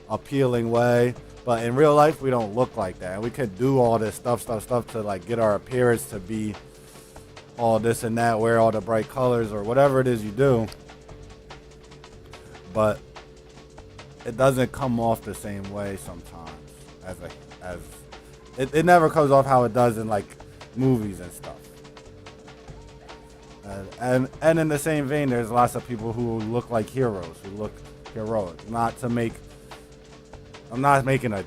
Speaker 1: appealing way. But in real life, we don't look like that. And we could do all this stuff to like get our appearance to be all this and that, wear all the bright colors or whatever it is you do. But it doesn't come off the same way sometimes it never comes off how it does in like movies and stuff. And in the same vein, there's lots of people who look like heroes, who look heroic. I'm not making a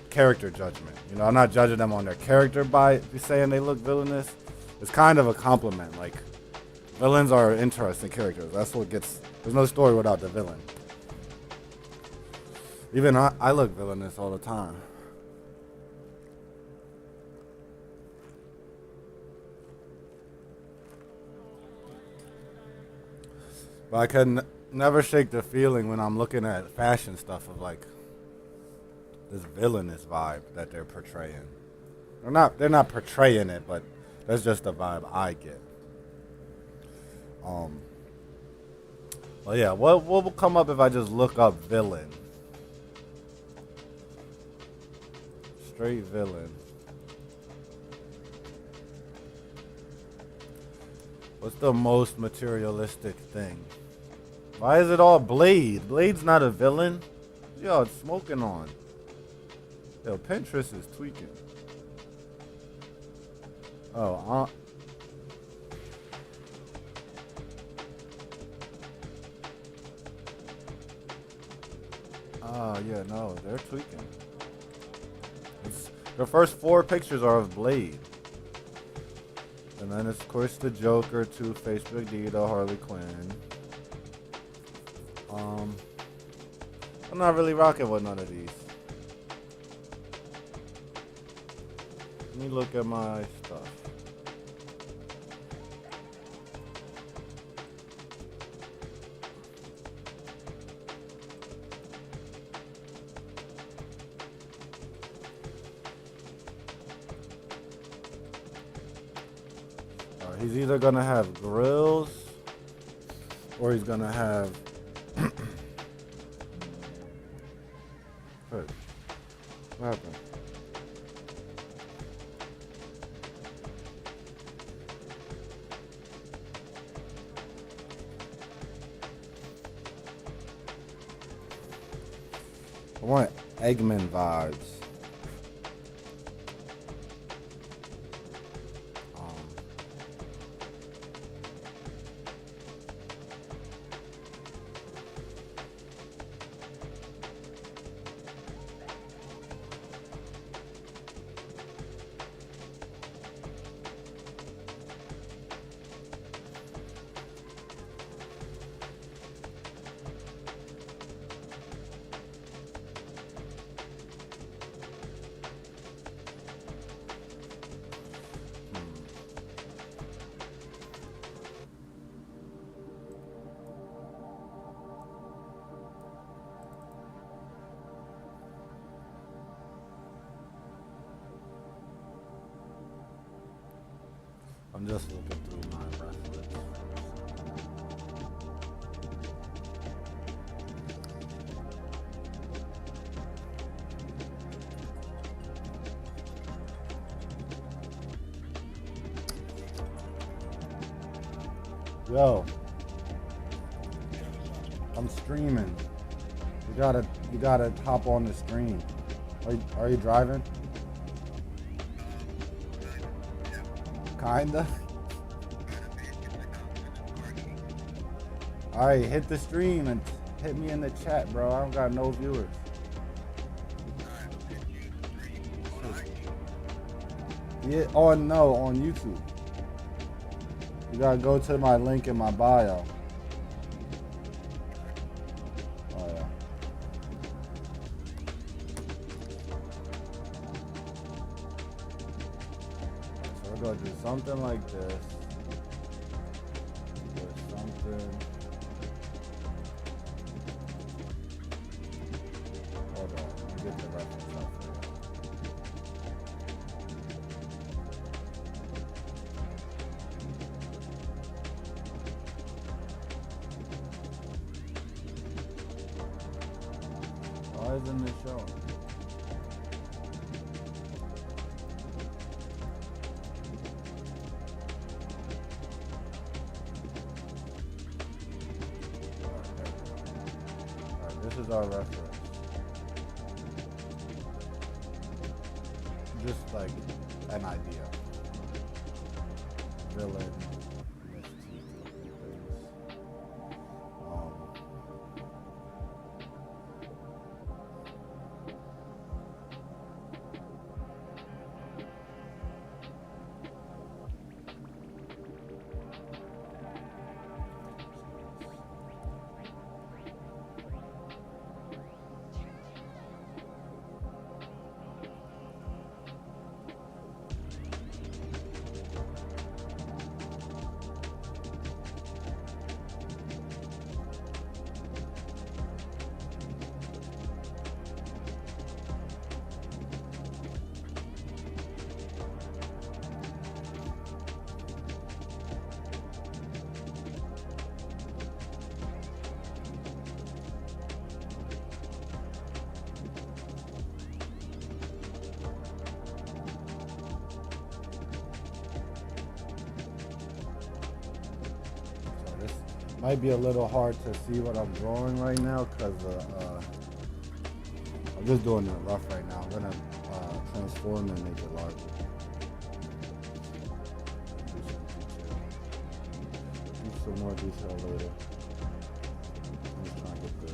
Speaker 1: character judgment. You know, I'm not judging them on their character by saying they look villainous. It's kind of a compliment. Like, villains are interesting characters. That's what gets. There's no story without the villain. Even I look villainous all the time. But I can never shake the feeling when I'm looking at fashion stuff of like this villainous vibe that they're portraying. They're not portraying it, but that's just the vibe I get. Well, yeah, what will come up if I just look up villain? Straight villain. What's the most materialistic thing? Why is it all Blade? Blade's not a villain. Yo, it's smoking on. Yo, Pinterest is tweaking. Oh, yeah, no, they're tweaking. The first 4 pictures are of Blade. And then it's, of course, the Joker, Two-Face, Vegeta, Harley Quinn. I'm not really rocking with none of these. Let me look at my stuff. He's either gonna have grills or he's gonna have what happened? I want Eggman vibes. Um, I'm just looking through my reference. Yo, I'm streaming. You gotta hop on the stream. Are you driving? Kinda. Alright, hit the stream and hit me in the chat, bro. I don't got no viewers. Yeah, on YouTube. You gotta go to my link in my bio. Oh yeah. So we're gonna do something like this. Or something. Hold on, let me get the reference up for you. Why isn't it showing? Alright, this is our reference. Just like an idea. Villain. Might be a little hard to see what I'm drawing right now because I'm just doing it rough right now. I'm gonna transform and make it larger. Do some more detail later. I'm just trying to get the.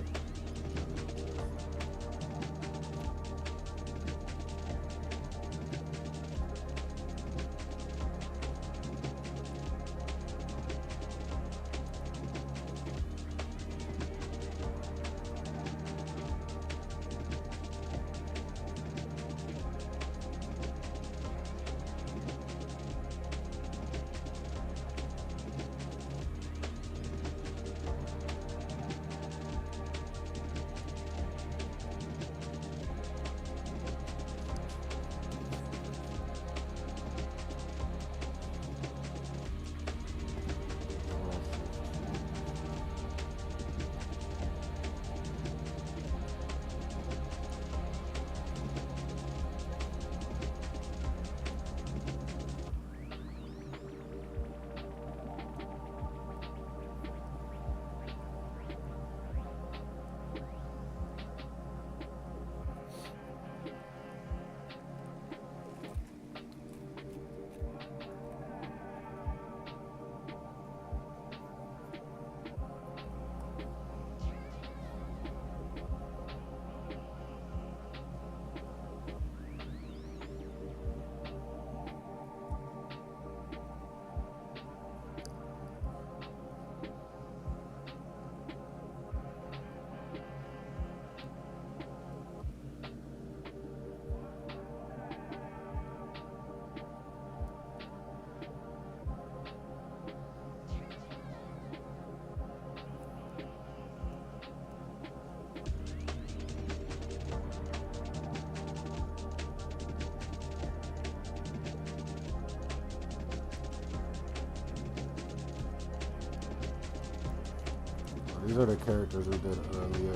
Speaker 1: These are the characters we did earlier.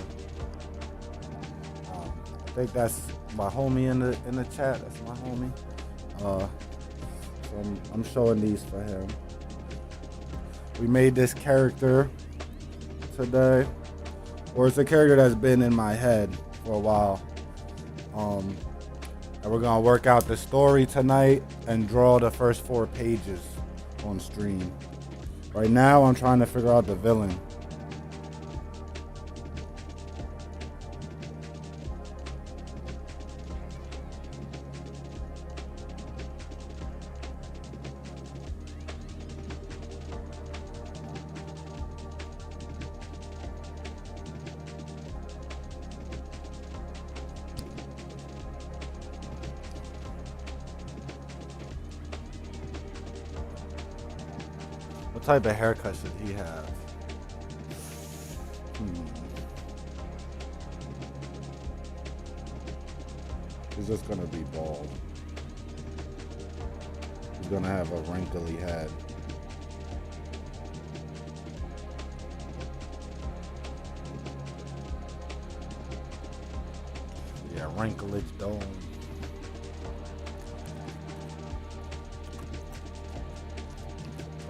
Speaker 1: I think that's my homie in the chat. That's my homie. So I'm showing these for him. We made this character today, or it's a character that's been in my head for a while. And we're gonna work out the story tonight and draw the first 4 pages on stream. Right now, I'm trying to figure out the villain. What type of haircut should he have? He's just gonna be bald. He's gonna have a wrinkly head. Yeah, wrinklage dome.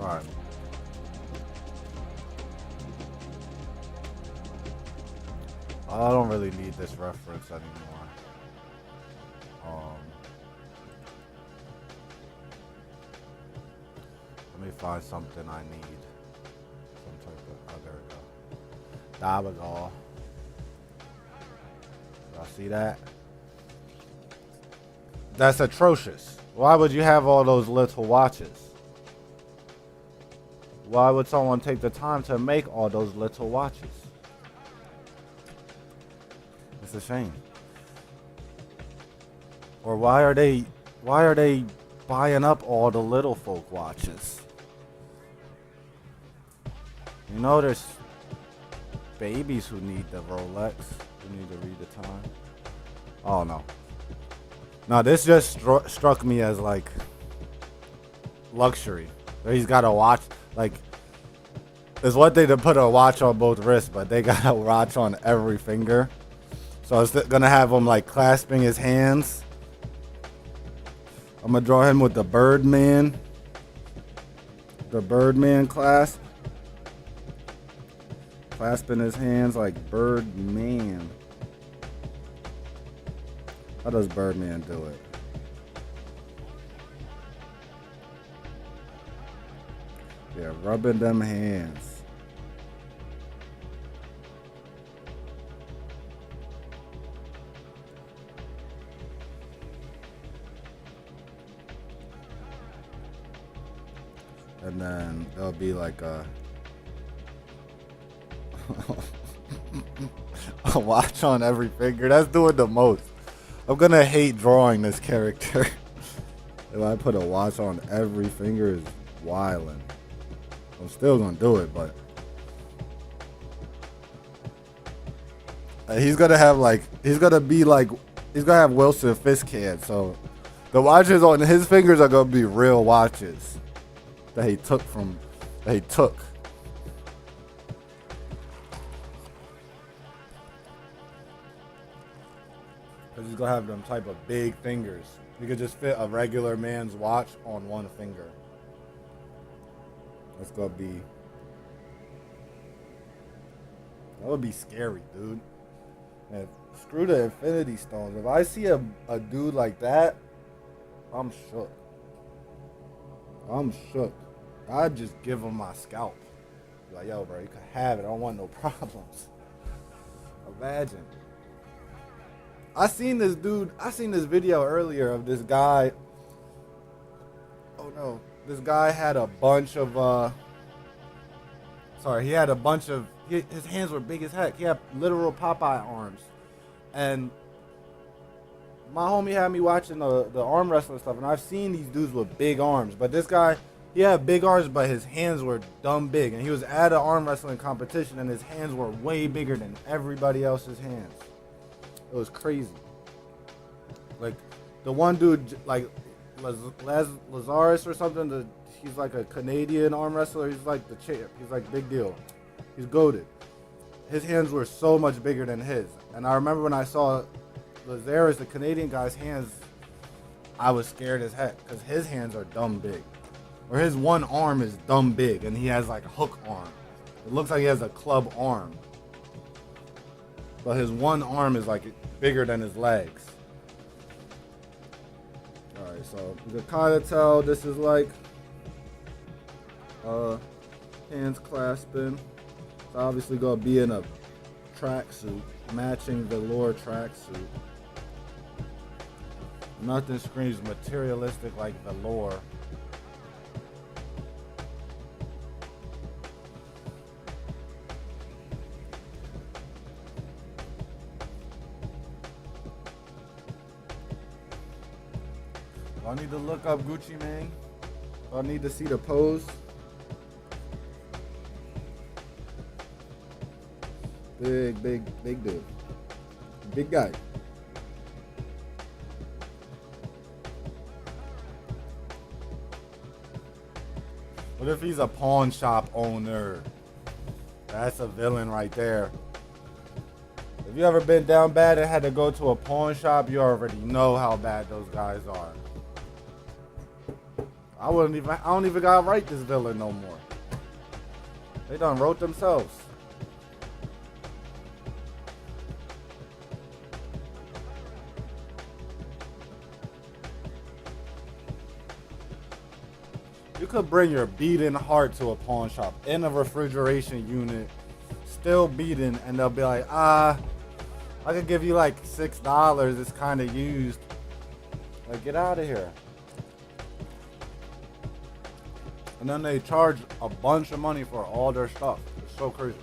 Speaker 1: All right. I don't really need this reference anymore. Let me find something I need. Some type of, oh, there we go. Dabagal. Y'all see that? That's atrocious. Why would you have all those little watches? Why would someone take the time to make all those little watches? It's a shame. Or why are they buying up all the little folk watches? You know, there's babies who need the Rolex, who need to read the time. Oh no. No, this just struck me as like luxury. He's got a watch, like, it's one thing to put a watch on both wrists, but they got a watch on every finger. So it's gonna have him like clasping his hands. I'm gonna draw him with the Birdman. The Birdman clasp. Clasping his hands like Birdman. How does Birdman do it? Yeah, rubbing them hands. And then there'll be like a watch on every finger. That's doing the most. I'm gonna hate drawing this character. If I put a watch on every finger, is wildin'. I'm still gonna do it, but he's gonna have he's gonna have Wilson Fisk hands. So the watches on his fingers are gonna be real watches that he took. Cause he's gonna have them type of big fingers. You could just fit a regular man's watch on one finger. That's gonna be. That would be scary, dude. Man, screw the Infinity Stones. If I see a dude like that, I'm shook. I'd just give him my scalp. Be like, yo, bro, you can have it. I don't want no problems. Imagine. I seen this video earlier of this guy. Oh no. This guy had a bunch of, his hands were big as heck. He had literal Popeye arms. And my homie had me watching the arm wrestling stuff, and I've seen these dudes with big arms. But this guy, he had big arms, but his hands were dumb big. And he was at an arm wrestling competition, and his hands were way bigger than everybody else's hands. It was crazy. Like, the one dude, like, Lazarus or something, he's like a Canadian arm wrestler. He's like the champ. He's like big deal. He's goated. his hands were so much bigger than his. And I remember when I saw Lazarus, the Canadian guy's hands, I was scared as heck because his hands are dumb big. Or his one arm is dumb big and he has like a hook arm. It looks like he has a club arm. But his one arm is like bigger than his legs. Alright, so you can kind of tell this is like hands clasping. It's obviously going to be in a tracksuit, matching velour tracksuit. Nothing screams materialistic like velour. Do I need to look up Gucci Mane? Do I need to see the pose? Big dude. Big guy. What if he's a pawn shop owner? That's a villain right there. If you ever been down bad and had to go to a pawn shop, you already know how bad those guys are. I don't even gotta write this villain no more. They done wrote themselves. You could bring your beating heart to a pawn shop in a refrigeration unit, still beating, and they'll be like, I could give you like $6. It's kind of used. Like, get out of here. And then they charge a bunch of money for all their stuff. It's so crazy.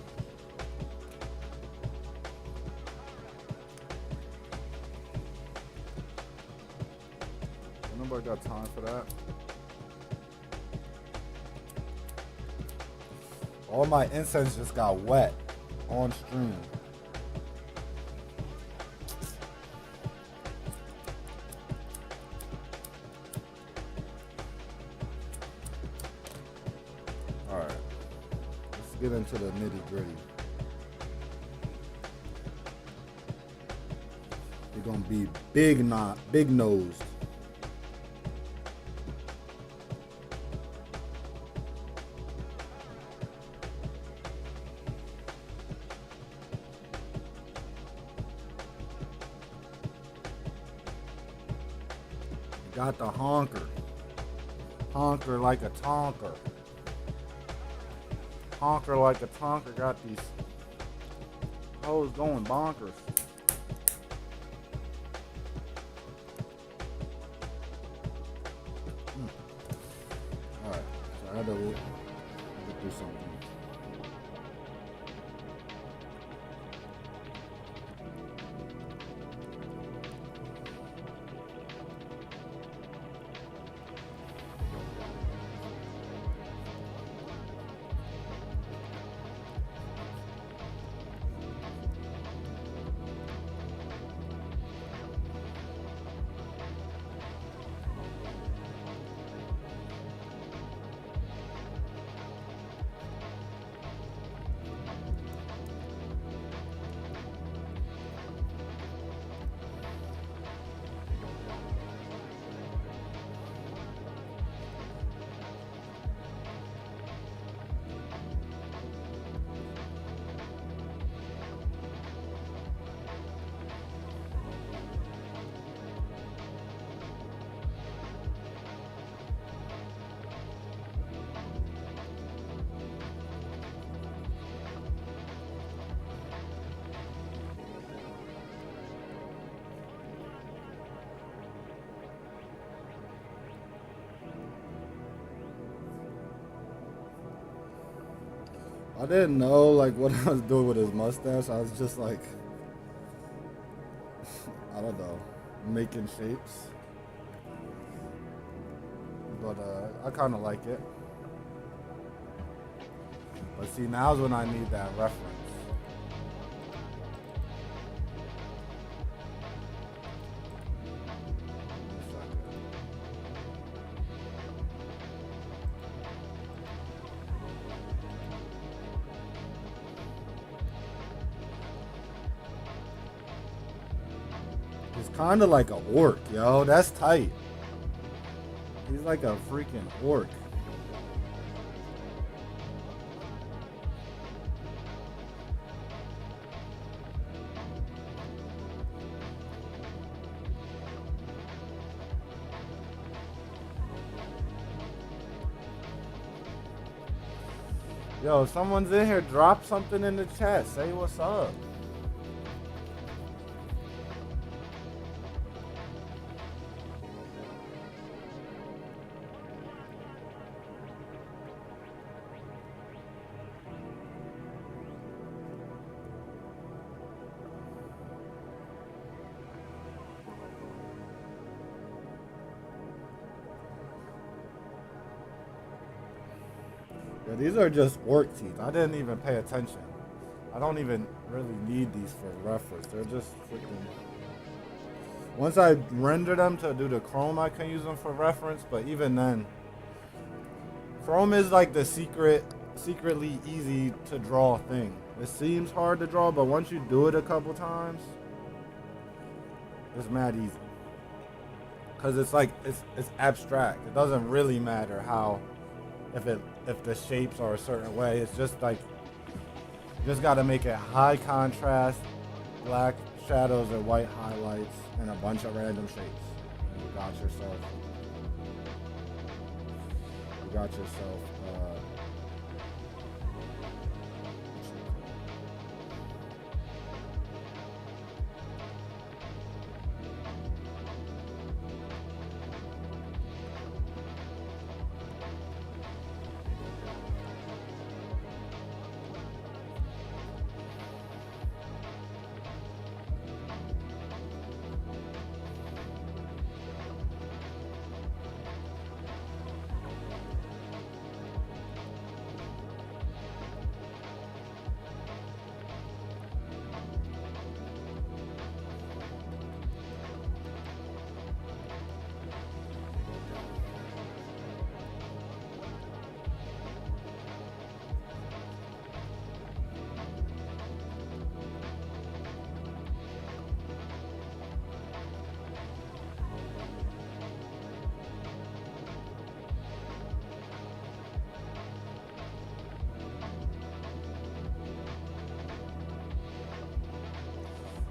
Speaker 1: Nobody got time for that. All my incense just got wet on stream. Alright. Let's get into the nitty gritty. You're gonna be big nosed. Got the honker. Honker like a tonker. Honker like a tonker. Got these hoes going bonkers. Alright, so I had to do something. I didn't know like what I was doing with his mustache. I was just like, I don't know, making shapes. But I kind of like it. But see, now's when I need that reference. He's kind of like a orc, yo. That's tight. He's like a freaking orc. Yo, if someone's in here, drop something in the chat. Say what's up. Yeah, these are just orc teeth. I didn't even pay attention. I don't even really need these for reference. They're just freaking... Once I render them to do the Chrome, I can use them for reference. But even then, Chrome is like the secretly easy to draw thing. It seems hard to draw, but once you do it a couple times, it's mad easy. Cause it's like it's abstract. It doesn't really matter how if the shapes are a certain way. It's just like you just gotta make it high contrast, black shadows and white highlights, and a bunch of random shapes. And you got yourself.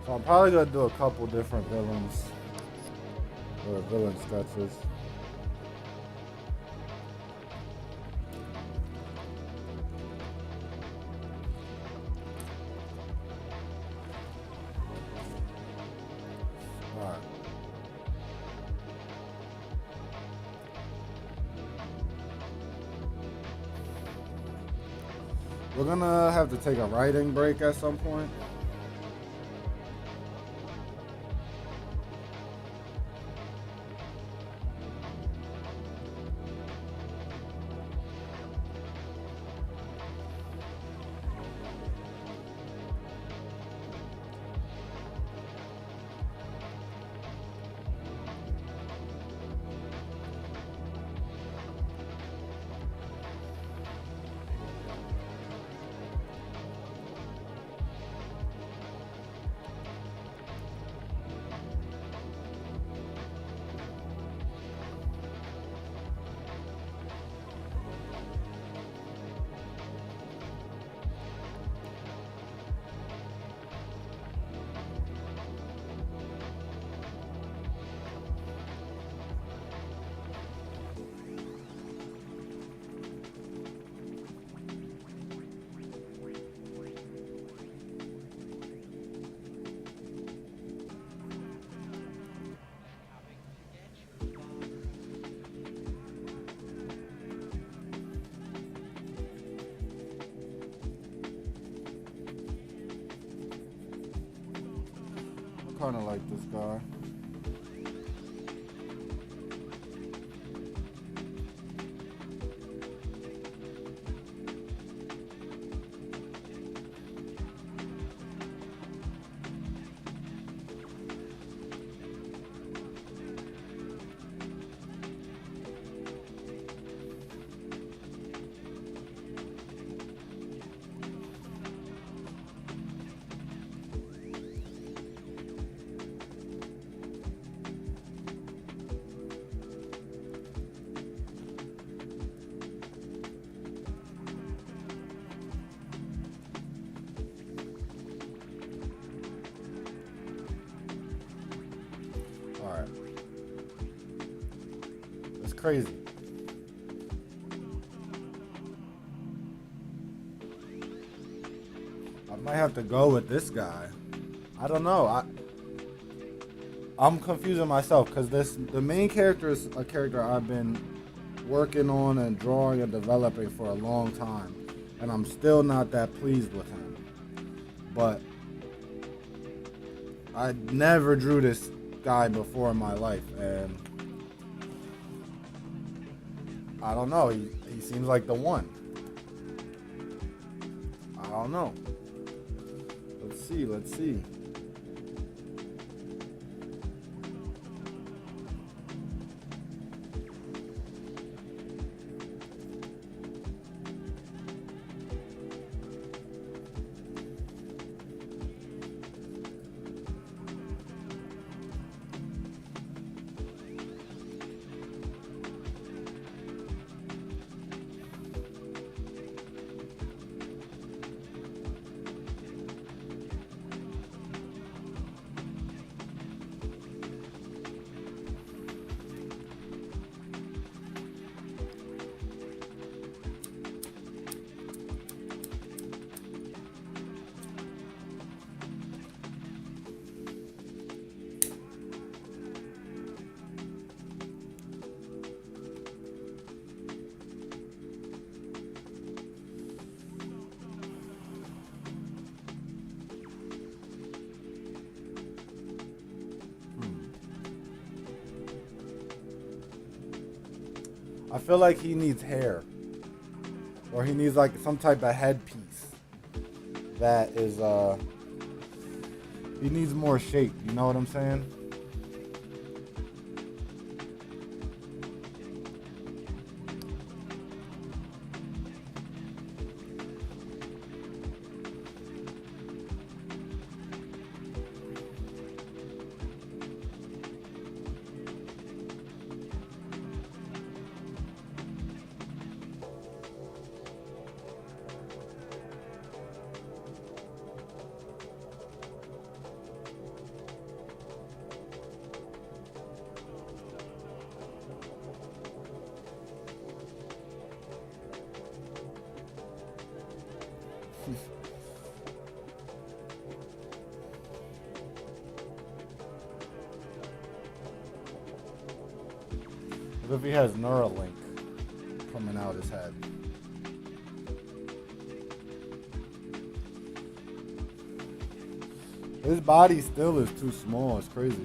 Speaker 1: So I'm probably gonna do a couple different villains or villain sketches. Alright. We're gonna have to take a writing break at some point. Kind of like this guy. crazy. I might have to go with this guy. I don't know. I'm confusing myself because the main character is a character I've been working on and drawing and developing for a long time, and I'm still not that pleased with him. But I never drew this guy before in my life, and I don't know. He seems like the one. I don't know. Let's see. Let's see. I feel like he needs hair, or he needs like some type of headpiece that is he needs more shape, you know what I'm saying? What if he has Neuralink coming out his head? His body still is too small. It's crazy.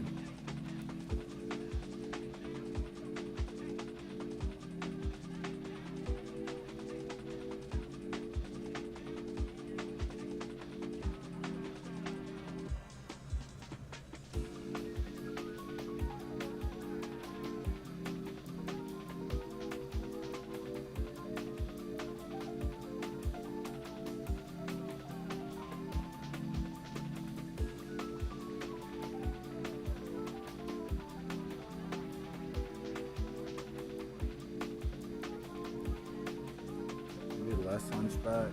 Speaker 1: Less hunchback.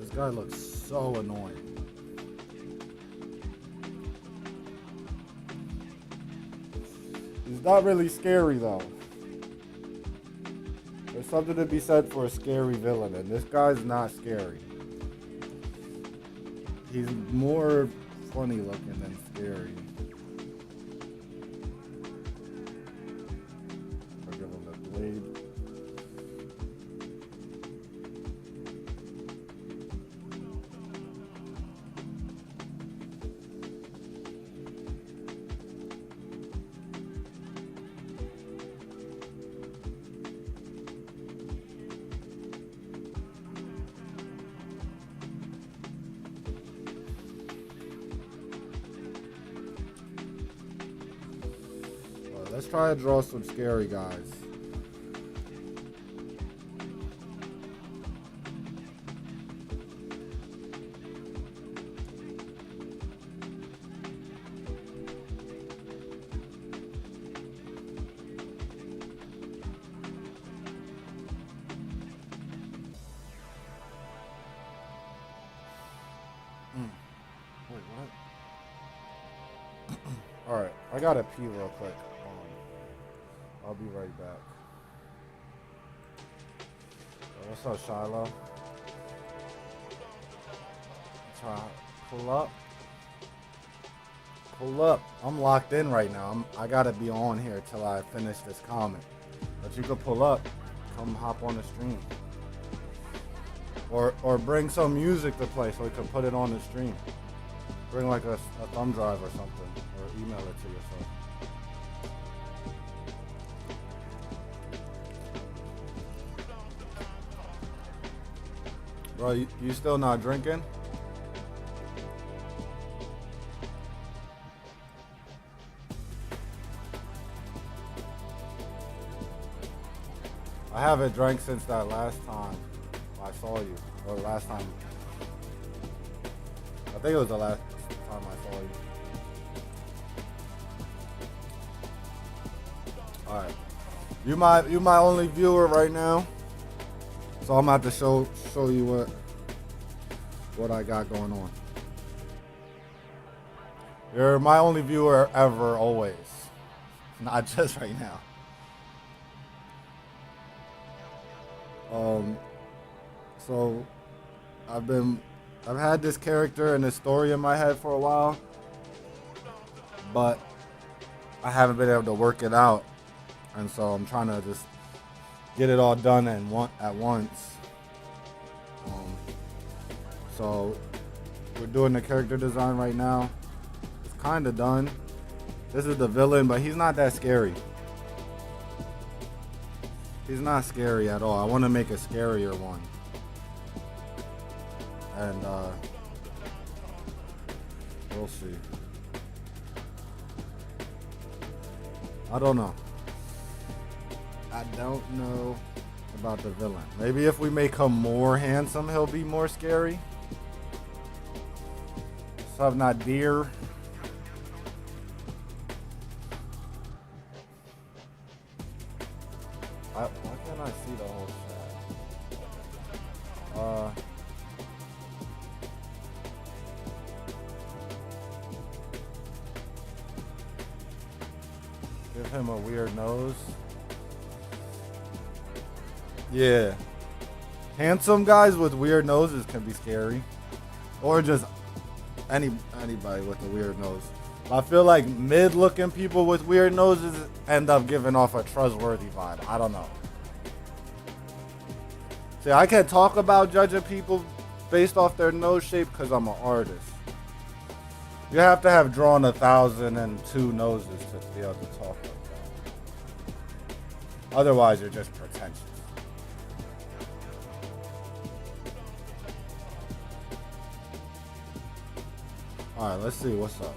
Speaker 1: This guy looks so annoying. He's not really scary though. There's something to be said for a scary villain, and this guy's not scary. He's more funny looking than scary. I'll give him the blade. Let's try to draw some scary guys. All right, I gotta pee real quick. I'll be right back. What's up, Shiloh? Try pull up. Pull up. I'm locked in right now. I gotta be on here till I finish this comment. But you could pull up. Come hop on the stream. Or bring some music to play so we can put it on the stream. Bring like a thumb drive or something. Or email it to yourself. Bro, you still not drinking? I haven't drank since that last time I saw you. Or last time. I think it was the last time I saw you. Alright. You my only viewer right now. So I'm about to show you what I got going on. You're my only viewer ever, always. Not just right now. So I've had this character and this story in my head for a while, but I haven't been able to work it out, and so I'm trying to just get it all done at once. So we're doing the character design right now. It's kind of done. This is the villain, but he's not that scary. He's not scary at all. I want to make a scarier one. And we'll see. I don't know. I don't know about the villain. Maybe if we make him more handsome, he'll be more scary. What's up, Nadir? Why can't I see the whole chat? Give him a weird nose. Yeah. Handsome guys with weird noses can be scary. Or just anybody with a weird nose. I feel like mid-looking people with weird noses end up giving off a trustworthy vibe. I don't know. See, I can't talk about judging people based off their nose shape because I'm an artist. You have to have drawn 1,002 noses to be able to talk like that. Otherwise, you're just pretentious. Alright, let's see what's up.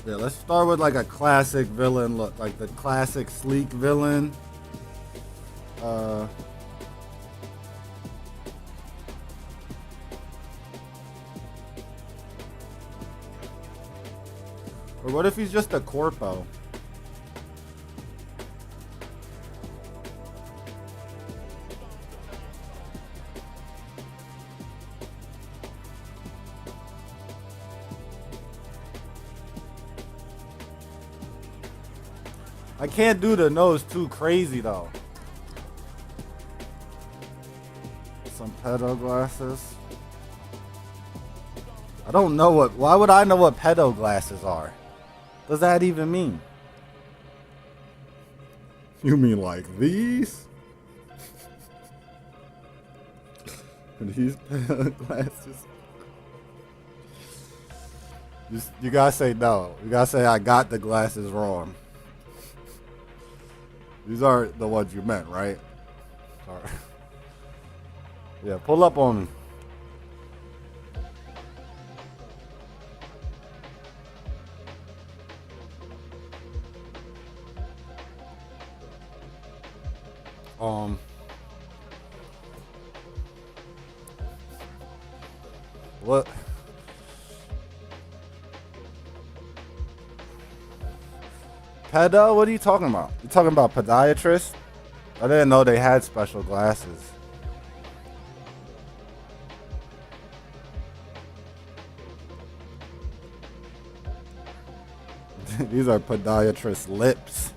Speaker 1: Yeah, let's start with like a classic villain look, like the classic sleek villain. Or what if he's just a corpo? I can't do the nose too crazy though. Some pedo glasses. I don't know why would I know what pedo glasses are? What does that even mean? You mean like these? These pedo glasses? You gotta say no. You gotta say I got the glasses wrong. These are the ones you meant, right? Sorry. Yeah, pull up on me. What? Pedo? What are you talking about? You talking about podiatrists? I didn't know they had special glasses. These are podiatrist lips.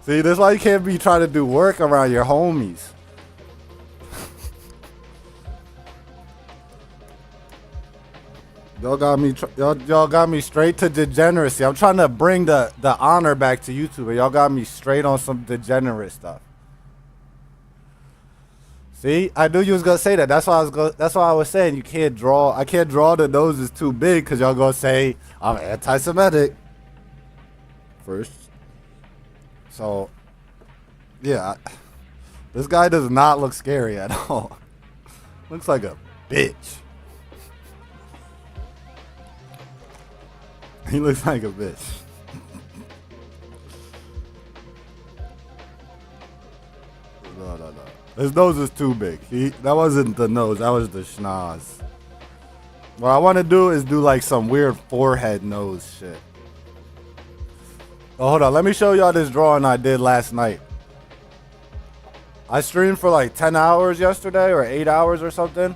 Speaker 1: See, that's why you can't be trying to do work around your homies. Y'all got me straight to degeneracy. I'm trying to bring the honor back to YouTube, and y'all got me straight on some degenerate stuff. See, I knew you was gonna say that. That's why I was saying you can't draw. I can't draw the noses too big because y'all gonna say I'm anti-Semitic first. So, yeah, this guy does not look scary at all. Looks like a bitch. He looks like a bitch. No. His nose is too big. That wasn't the nose. That was the schnoz. What I want to do is do like some weird forehead nose shit. Oh, hold on. Let me show y'all this drawing I did last night. I streamed for like 10 hours yesterday or 8 hours or something.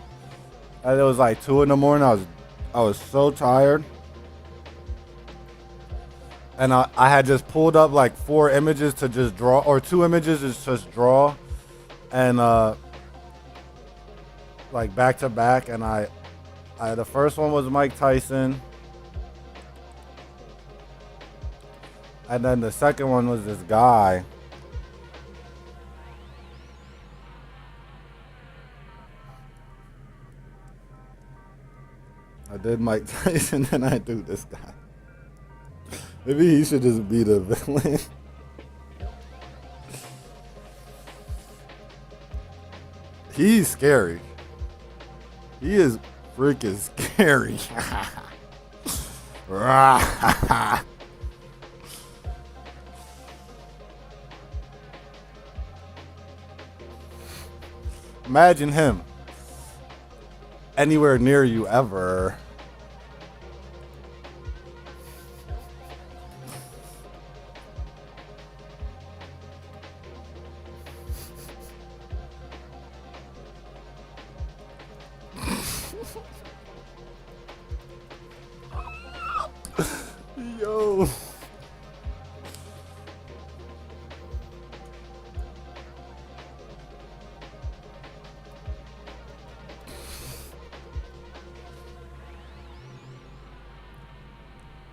Speaker 1: And it was like 2 in the morning. I was so tired. And I had just pulled up like 4 images to just draw, or 2 images to just draw. And like back to back. And I the first one was Mike Tyson. And then the second one was this guy. I did Mike Tyson and I do this guy. Maybe he should just be the villain. He's scary. He is freaking scary. Imagine him anywhere near you ever. Yo.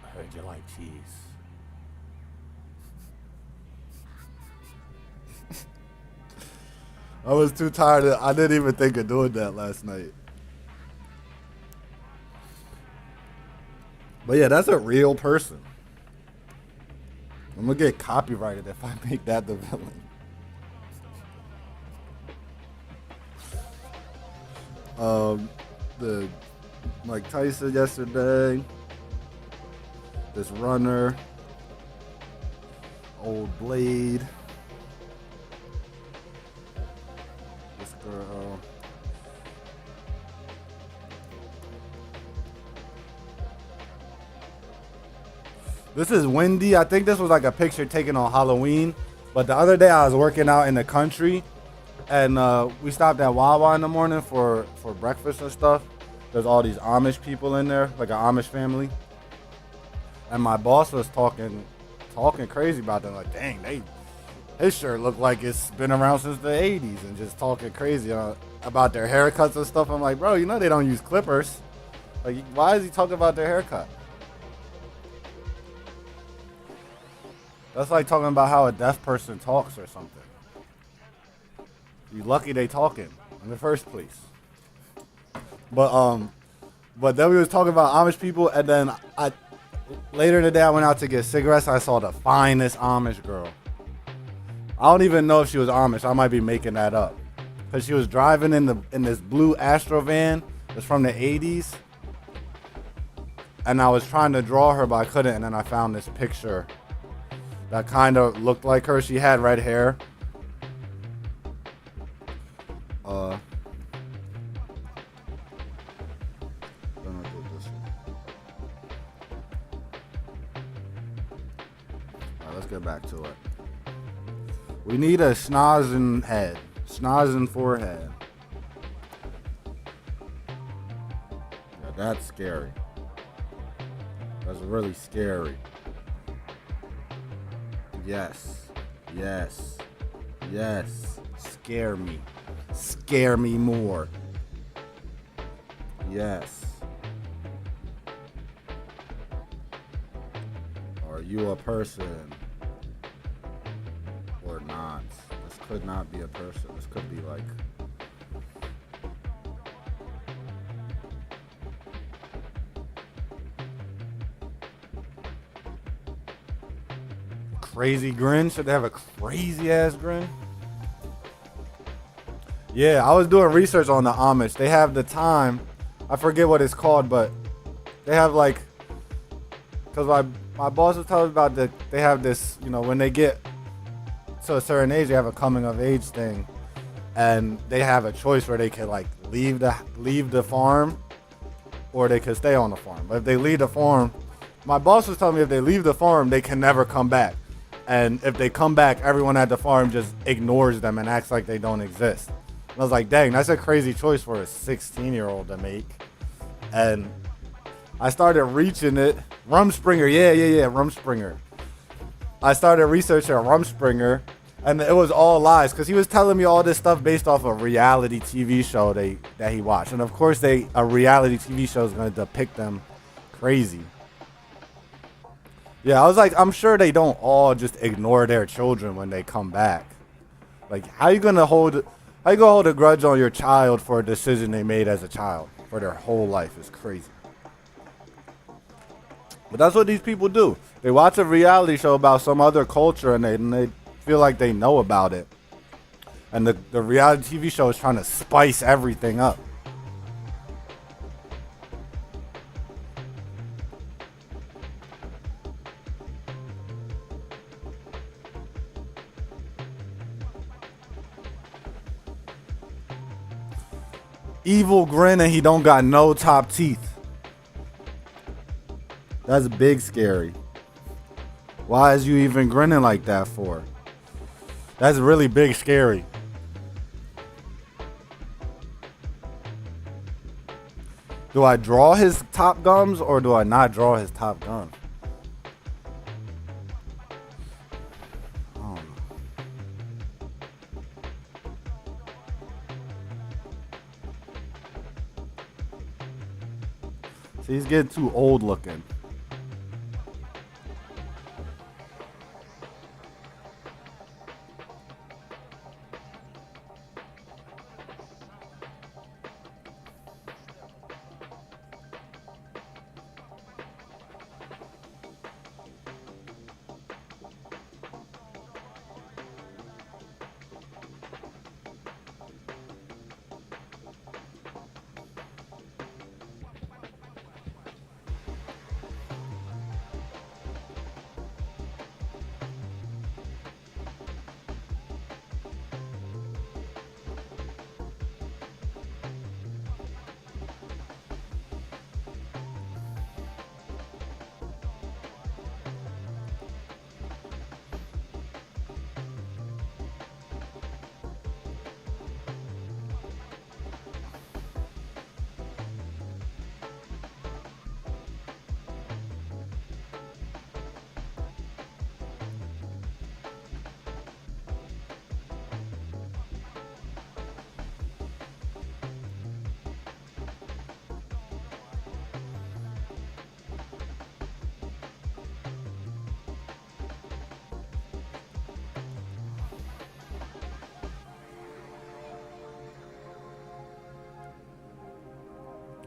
Speaker 1: I heard you like cheese. I was too tired. I didn't even think of doing that last night. But yeah, that's a real person. I'm gonna get copyrighted if I make that the villain. The Mike Tyson yesterday. This runner. Old Blade. This girl. This is windy. I think this was like a picture taken on Halloween. But the other day I was working out in the country. And we stopped at Wawa in the morning for breakfast and stuff. There's all these Amish people in there, like an Amish family. And my boss was talking crazy about them. Like, dang, his shirt looked like it's been around since the 80s. And just talking crazy about their haircuts and stuff. I'm like, bro, you know they don't use clippers. Like, why is he talking about their haircut? That's like talking about how a deaf person talks or something. You lucky they talking in the first place. But then we was talking about Amish people, and then later in the day I went out to get cigarettes. I saw the finest Amish girl. I don't even know if she was Amish. I might be making that up, because she was driving in this blue Astro van. It's from the 80s, and I was trying to draw her, but I couldn't. And then I found this picture that kind of looked like her. She had red hair. Let's get back to it. We need a schnozzing head. Schnozzing forehead. Yeah, that's scary. That's really scary. Yes. Yes. Yes. Scare me. Scare me more. Yes. Are you a person or not? This could not be a person. This could be like crazy grin. Should they have a crazy ass grin? Yeah, I was doing research on the Amish. They have the time. I forget what it's called, but they have like, because my boss was telling me about that. They have this, when they get to a certain age, they have a coming of age thing, and they have a choice where they can like leave the farm, or they could stay on the farm. But if they leave the farm, my boss was telling me if they leave the farm, they can never come back. And if they come back, everyone at the farm just ignores them and acts like they don't exist. And I was like, dang, that's a crazy choice for a 16-year-old to make. And I started reaching it. Rumspringer, yeah, Rumspringer. I started researching Rumspringer, and it was all lies because he was telling me all this stuff based off a reality TV show that he watched. And of course, a reality TV show is going to depict them crazy. Yeah, I was like, I'm sure they don't all just ignore their children when they come back. Like, how you gonna hold a grudge on your child for a decision they made as a child for their whole life? Is crazy. But that's what these people do. They watch a reality show about some other culture and they feel like they know about it. And the reality TV show is trying to spice everything up. Evil grin and he don't got no top teeth. That's big scary. Why is you even grinning like that for? That's really big scary. Do I draw his top gums or do I not draw his top gums? See, he's getting too old looking.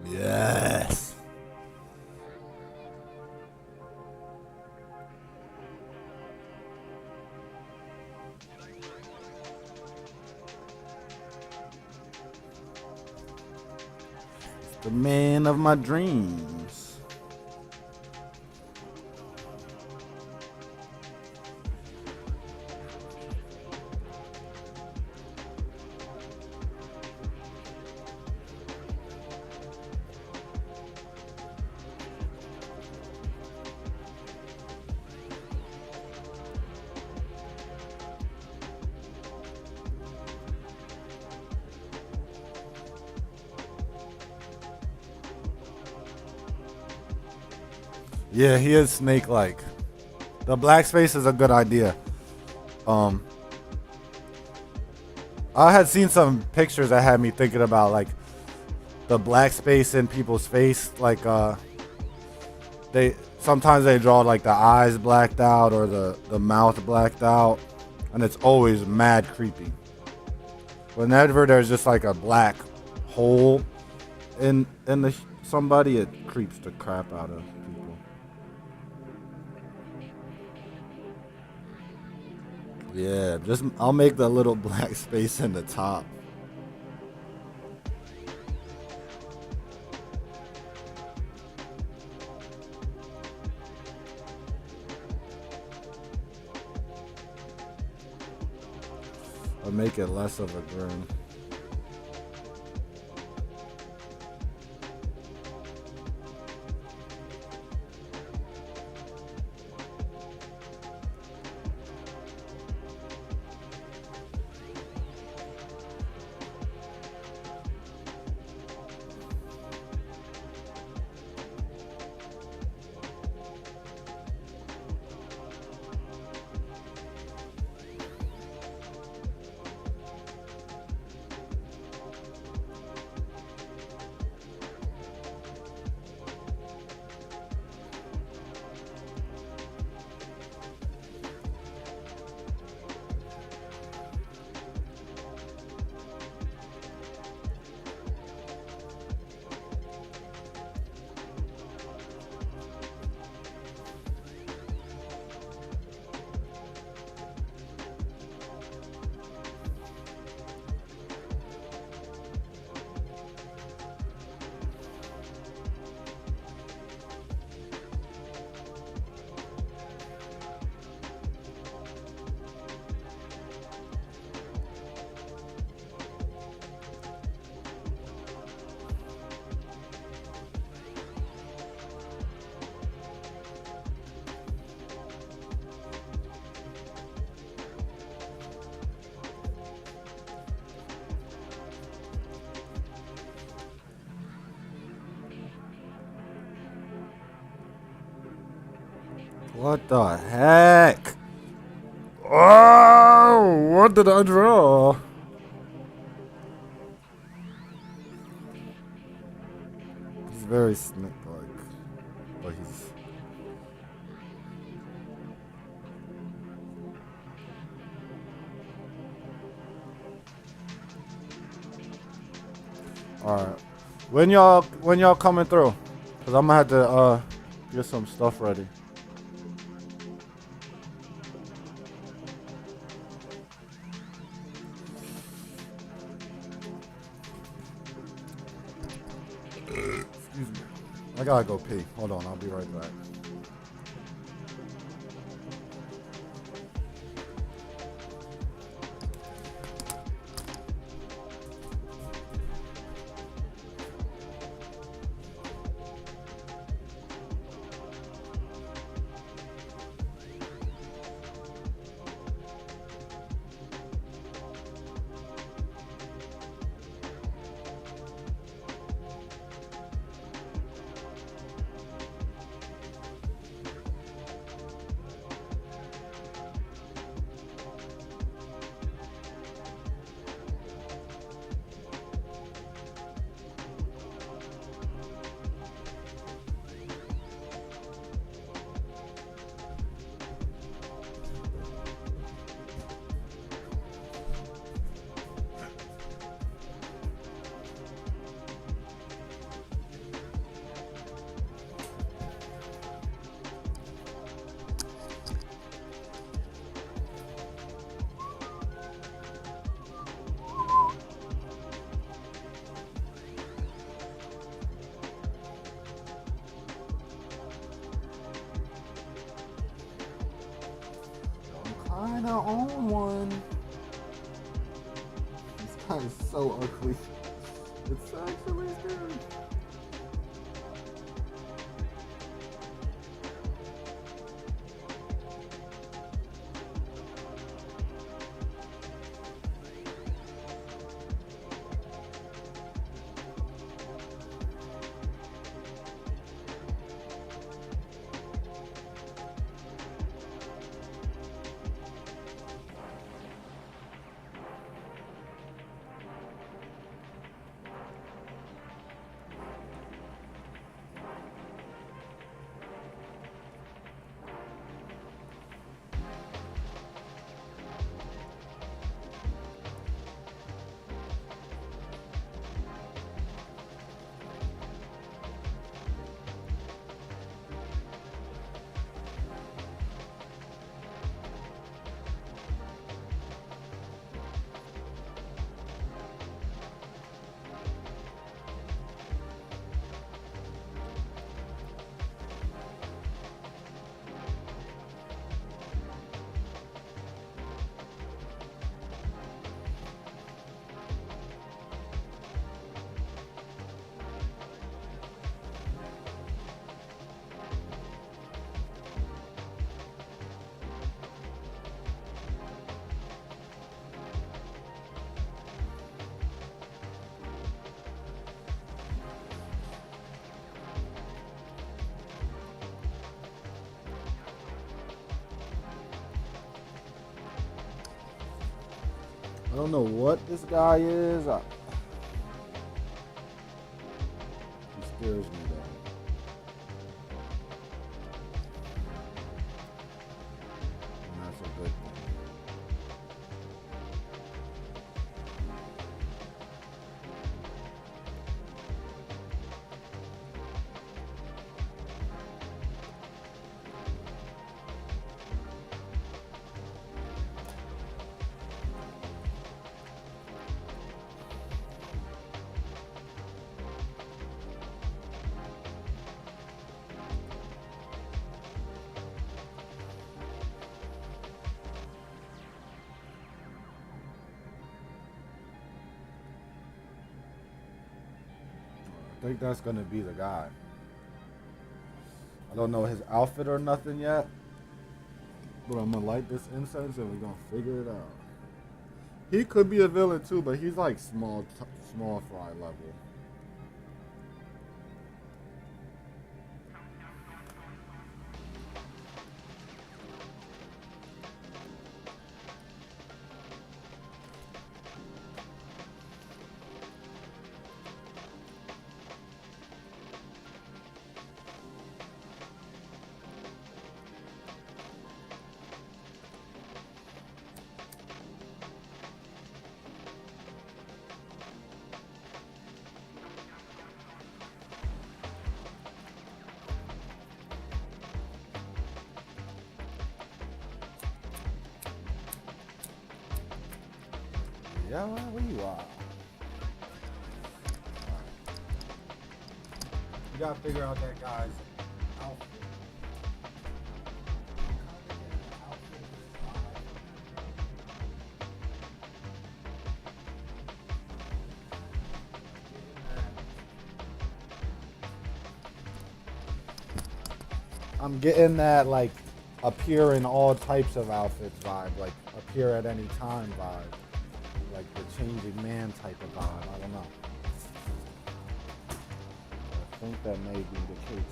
Speaker 1: Yes. It's the man of my dreams. Yeah, he is snake-like. The black space is a good idea. Um, I had seen some pictures that had me thinking about like the black space in people's face. Like they sometimes they draw like the eyes blacked out or the mouth blacked out, and it's always mad creepy. Whenever there's just like a black hole in the somebody, it creeps the crap out of people. Yeah, just I'll make the little black space in the top. I'll make it less of a grin. What the heck? Oh, what did I draw? He's very snake-like, but he's. All right. When y'all coming through? Cause I'm gonna have to get some stuff ready. Excuse me. I gotta go pee. Hold on, I'll be right back. Kinda on one. This guy is so ugly. It's actually good. I don't know what this guy is. He scares me though. And that's a good thing. I think that's gonna be the guy. I don't know his outfit or nothing yet, but I'm gonna light this incense and we're gonna figure it out. He could be a villain too, but he's like small fry level. Yeah, where you are? You gotta figure out that guy's outfit. I'm getting that like appear in all types of outfits vibe, like appear at any time vibe, like the changing man type of vibe. I don't know. I think that may be the case.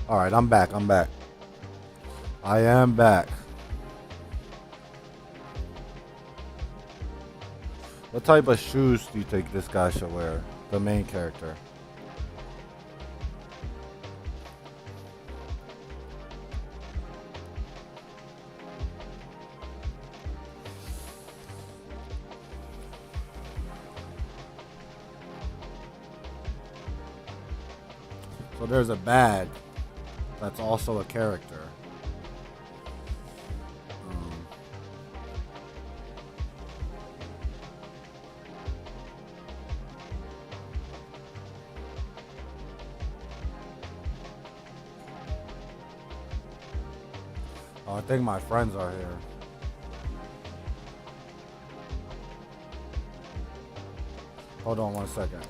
Speaker 1: All right, I'm back. I am back. What type of shoes do you think this guy should wear? The main character. So there's a bag that's also a character. Oh, I think my friends are here. Hold on 1 second.